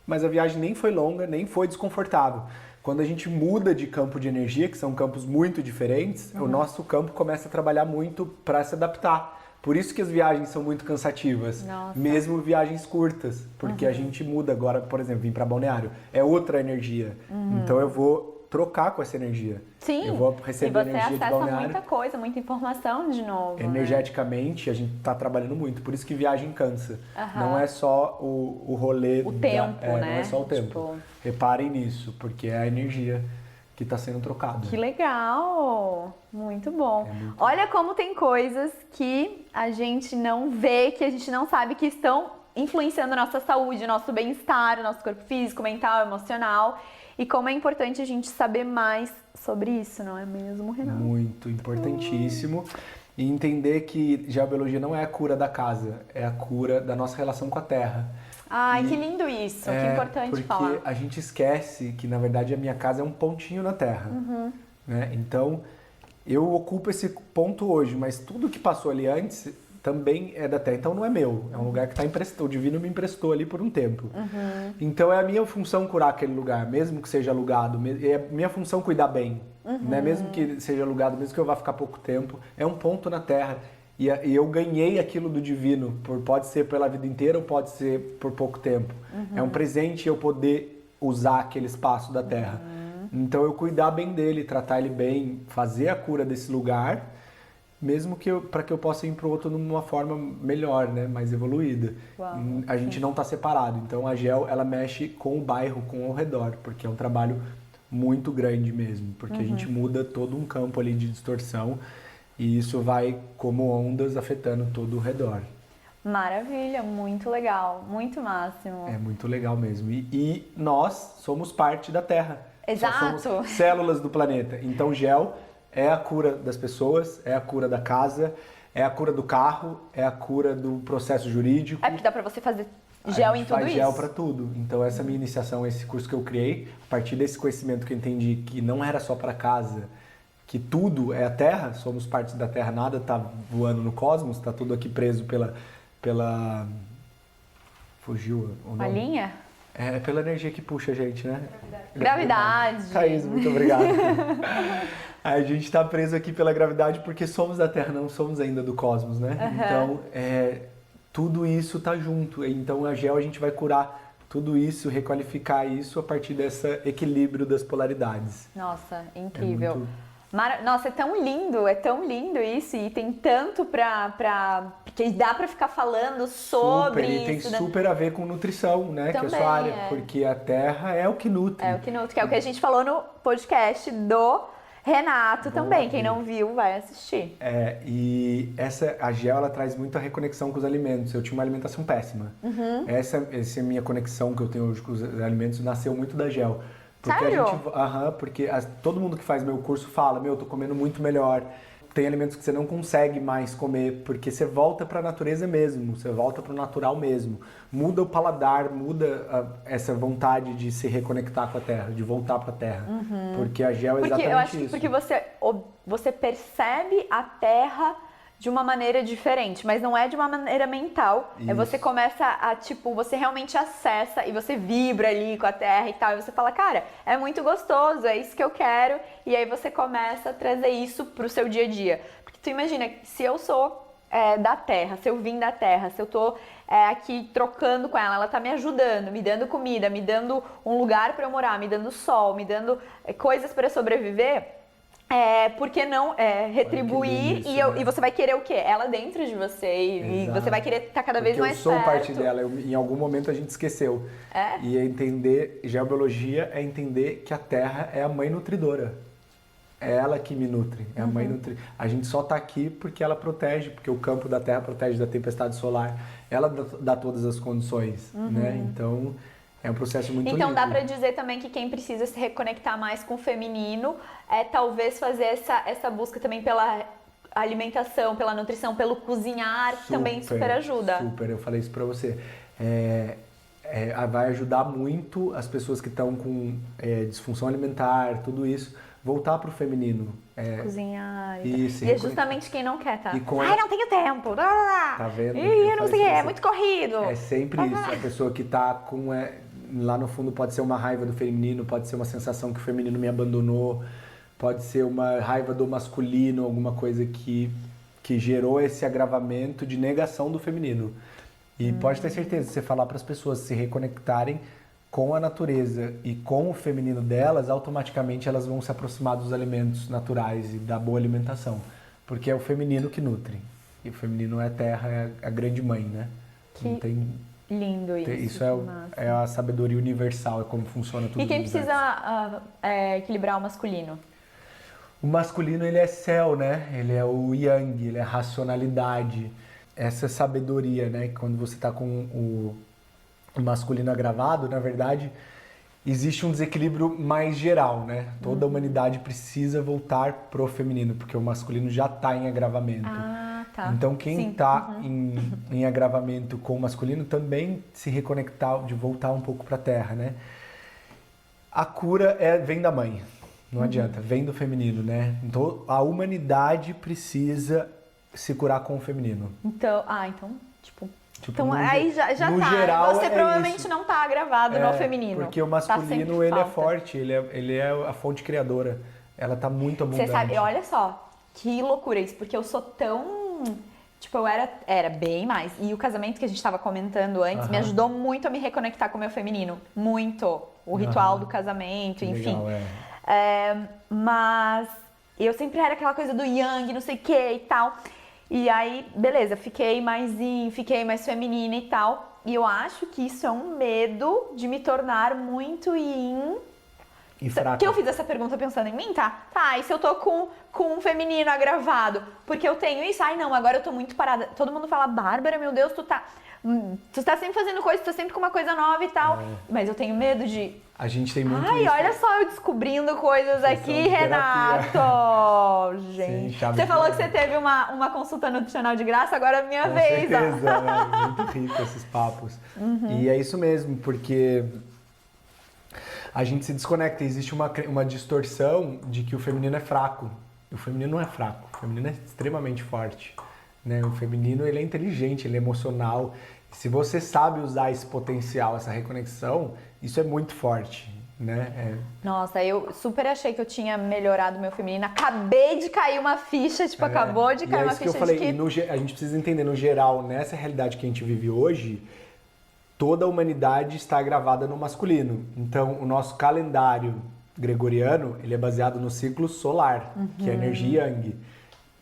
mas a viagem nem foi longa, nem foi desconfortável. Quando a gente muda de campo de energia, que são campos muito diferentes, o nosso campo começa a trabalhar muito para se adaptar. Por isso que as viagens são muito cansativas, mesmo viagens curtas, porque a gente muda agora, por exemplo, vim para Balneário, é outra energia. Então eu vou trocar com essa energia. Sim. Eu vou receber e você energia de acessa Balneário. muita coisa, muita informação de novo. Energeticamente, a gente está trabalhando muito. Por isso que viagem cansa. Não é só o rolê. O tempo, né? Não é só o tempo. Tipo... Reparem nisso, porque é a energia que está sendo trocada. Que legal! Muito bom. Olha como tem coisas que a gente não vê, que a gente não sabe que estão influenciando a nossa saúde, nosso bem-estar, nosso corpo físico, mental, emocional. E como é importante a gente saber mais sobre isso, não é mesmo, Renato? Muito importantíssimo. E entender que geobiologia não é a cura da casa, é a cura da nossa relação com a Terra. Ai, que lindo isso, que importante falar. Porque a gente esquece que, na verdade, a minha casa é um pontinho na Terra. Né? Então, eu ocupo esse ponto hoje, mas tudo que passou ali antes também é da Terra. Então, não é meu. É um lugar que está emprestado. O Divino me emprestou ali por um tempo. Então, é a minha função curar aquele lugar, mesmo que seja alugado. É a minha função cuidar bem. Né? Mesmo que seja alugado, mesmo que eu vá ficar pouco tempo. É um ponto na Terra. E eu ganhei aquilo do Divino. Pode ser pela vida inteira ou pode ser por pouco tempo. É um presente eu poder usar aquele espaço da Terra. Então, eu cuidar bem dele, tratar ele bem, fazer a cura desse lugar, mesmo para que eu possa ir para o outro numa forma melhor, né? Mais evoluída. Uau, A gente não está separado, então a gel ela mexe com o bairro, com o redor, porque é um trabalho muito grande mesmo, porque a gente muda todo um campo ali de distorção e isso vai como ondas afetando todo o redor. Maravilha, muito legal, muito máximo. É muito legal mesmo. E nós somos parte da Terra. Exato. Só somos células do planeta. Então, gel é a cura das pessoas, é a cura da casa, é a cura do carro, é a cura do processo jurídico. É porque dá pra você fazer gel em tudo faz isso. gel para tudo. Então, essa minha iniciação, esse curso que eu criei, a partir desse conhecimento que eu entendi que não era só para casa, que tudo é a Terra, somos parte da Terra, nada tá voando no cosmos, tá tudo aqui preso pela fugiu o nome? A linha? É pela energia que puxa a gente, né? Gravidade. Thaís, muito obrigado. A gente está preso aqui pela gravidade porque somos da Terra, não somos ainda do cosmos, né? Então, tudo isso tá junto. Então, a gel a gente vai curar tudo isso, requalificar isso a partir desse equilíbrio das polaridades. Nossa, incrível. É muito... Nossa, é tão lindo isso e tem tanto porque dá pra ficar falando sobre super, e isso. tem super a ver com nutrição, né? Também, que é a sua área, porque a terra é o que nutre. É o que nutre, que é o que a gente falou no podcast do Renato também. Quem não viu, vai assistir. E a gel, ela traz muita reconexão com os alimentos. Eu tinha uma alimentação péssima. Essa é a minha conexão que eu tenho hoje com os alimentos, nasceu muito da gel. Porque Sério? Porque todo mundo que faz meu curso fala, eu tô comendo muito melhor. Tem alimentos que você não consegue mais comer, porque você volta para a natureza mesmo, você volta para o natural mesmo. Muda o paladar, muda essa vontade de se reconectar com a terra, de voltar para a terra. Porque a gel é exatamente eu acho que isso. porque você percebe a terra de uma maneira diferente, mas não é de uma maneira mental. Isso. Você começa você realmente acessa e você vibra ali com a terra e tal, e você fala, cara, é muito gostoso, é isso que eu quero, e aí você começa a trazer isso pro seu dia a dia. Porque tu imagina, se eu sou da terra, se eu vim da terra, se eu tô aqui trocando com ela tá me ajudando, me dando comida, me dando um lugar para eu morar, me dando sol, me dando coisas para sobreviver, por que não retribuir isso, e você vai querer o quê? Ela dentro de você e você vai querer estar cada vez Porque mais eu sou perto. parte dela, em algum momento a gente esqueceu. E entender, geobiologia é entender que a terra é a mãe nutridora. É ela que me nutre, é a mãe nutri. A gente só tá aqui porque ela protege, porque o campo da terra protege da tempestade solar. Ela dá todas as condições, né? Então, é um processo muito lindo. Então dá pra dizer também que quem precisa se reconectar mais com o feminino talvez fazer essa busca também pela alimentação, pela nutrição, pelo cozinhar, também super ajuda. Super, eu falei isso pra você. Vai ajudar muito as pessoas que estão com disfunção alimentar, tudo isso, voltar pro feminino. Cozinhar. Isso, e é justamente quem não quer, tá? Ai, não tenho tempo. Tá vendo? Eu não sei, é muito corrido. É sempre isso. A pessoa que tá com... lá no fundo pode ser uma raiva do feminino, pode ser uma sensação que o feminino me abandonou, pode ser uma raiva do masculino, alguma coisa que gerou esse agravamento de negação do feminino. E pode ter certeza, se você falar para as pessoas se reconectarem com a natureza e com o feminino delas, automaticamente elas vão se aproximar dos alimentos naturais e da boa alimentação. Porque é o feminino que nutre. E o feminino é a terra, é a grande mãe, né? Não tem... Lindo isso. Isso é a sabedoria universal, é como funciona tudo. E quem precisa equilibrar o masculino? O masculino, ele é céu, né? Ele é o yang, ele é a racionalidade. Essa sabedoria, né? Quando você tá com o masculino agravado, na verdade, existe um desequilíbrio mais geral, né? Toda a humanidade precisa voltar pro feminino, porque o masculino já tá em agravamento. Tá. Então, quem está em agravamento com o masculino também se reconectar, de voltar um pouco para a terra, né? A cura vem da mãe, não adianta, vem do feminino, né? Então, a humanidade precisa se curar com o feminino. Então, então no aí já no tá. geral, Você provavelmente isso. não tá agravado no feminino. Porque o masculino, ele é forte, ele é a fonte criadora. Ela tá muito abundante. Você sabe, olha só, que loucura isso, porque eu sou tão... eu era bem mais. E o casamento que a gente tava comentando antes me ajudou muito a me reconectar com o meu feminino. Muito. O ritual do casamento, enfim. Legal, Mas E eu sempre era aquela coisa do yang, não sei o que e tal. E aí, beleza, fiquei mais feminina e tal. E eu acho que isso é um medo de me tornar muito yin. E fraca. Que eu fiz essa pergunta pensando em mim, tá? Tá, e se eu tô com um feminino agravado? Porque eu tenho isso? Ai, não, agora eu tô muito parada. Todo mundo fala, Bárbara, meu Deus, tu tá sempre fazendo coisa, tu tá sempre com uma coisa nova e tal. Mas eu tenho medo de... A gente tem muito Ai, isso. olha só eu descobrindo coisas Sessão aqui, de terapia. Renato. Gente, Sim, chave você de falou que ouro. você teve uma consulta nutricional de graça, agora é a minha Com vez. Ó. certeza, né? Muito rico esses papos. E é isso mesmo, porque a gente se desconecta. Existe uma distorção de que o feminino é fraco. O feminino não é fraco, o feminino é extremamente forte. Né? O feminino ele é inteligente, ele é emocional. Se você sabe usar esse potencial, essa reconexão, isso é muito forte. Né? Nossa, eu super achei que eu tinha melhorado meu feminino. Acabei de cair uma ficha, tipo, acabou de cair uma ficha que eu falei, de que... a gente precisa entender, no geral, nessa realidade que a gente vive hoje, toda a humanidade está gravada no masculino. Então, o nosso calendário gregoriano, ele é baseado no ciclo solar, que é a energia Yang.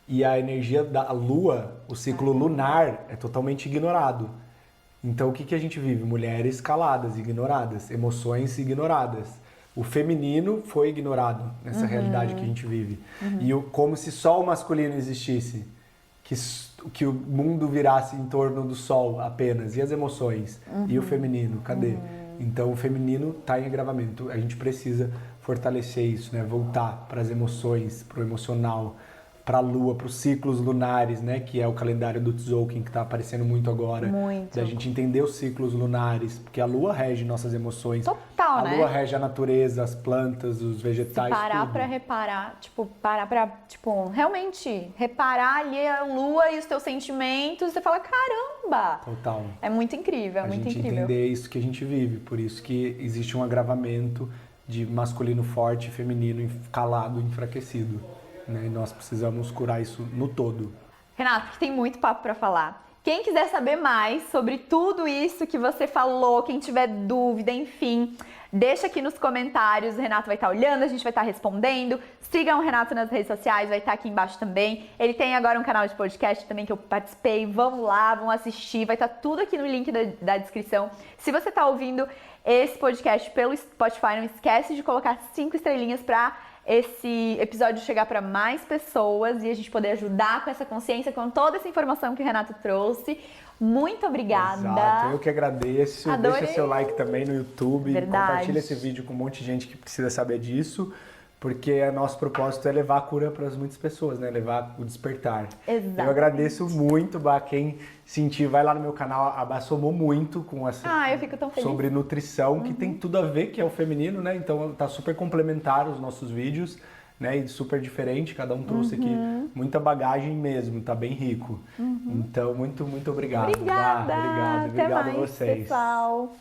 E a energia da Lua, o ciclo lunar, é totalmente ignorado. Então, o que a gente vive? Mulheres caladas, ignoradas, emoções ignoradas. O feminino foi ignorado nessa realidade que a gente vive. E como se só o masculino existisse, que o mundo virasse em torno do sol apenas. E as emoções? E o feminino? Cadê? Então, o feminino está em agravamento. A gente precisa fortalecer isso, né? Voltar para as emoções, para o emocional, para a Lua, para os ciclos lunares, né? Que é o calendário do Tzolk'in, que está aparecendo muito agora. Muito. Da gente entender os ciclos lunares, porque a Lua rege nossas emoções. Total, a né? Lua rege a natureza, as plantas, os Se vegetais, parar tudo. pra reparar, realmente reparar ali a lua e os teus sentimentos, você fala, caramba! Total. É muito incrível, é A muito gente incrível. entender isso que a gente vive. Por isso que existe um agravamento de masculino forte e feminino calado, enfraquecido. Né? E nós precisamos curar isso no todo. Renato, que tem muito papo pra falar. Quem quiser saber mais sobre tudo isso que você falou, quem tiver dúvida, enfim, deixa aqui nos comentários. O Renato vai estar olhando, a gente vai estar respondendo. Sigam o Renato nas redes sociais, vai estar aqui embaixo também. Ele tem agora um canal de podcast também que eu participei. Vamos lá, vão assistir. Vai estar tudo aqui no link da descrição. Se você está ouvindo esse podcast pelo Spotify, não esquece de colocar 5 estrelinhas para esse episódio chegar para mais pessoas e a gente poder ajudar com essa consciência, com toda essa informação que o Renato trouxe. Muito obrigada. Exato, eu que agradeço. Adorei. Deixa seu like também no YouTube. Verdade. Compartilha esse vídeo com um monte de gente que precisa saber disso. Porque nosso propósito é levar a cura para muitas pessoas, né? Levar o despertar. Exato. Eu agradeço muito, Bá. Quem sentir, vai lá no meu canal. A Bá somou muito com essa... Eu fico tão feliz. Sobre nutrição, que tem tudo a ver, que é o feminino, né? Então tá super complementar os nossos vídeos, né? E super diferente, cada um trouxe aqui muita bagagem mesmo, tá bem rico. Então, muito, muito obrigado. Obrigada. Bá, obrigado Até a mais, vocês. pessoal.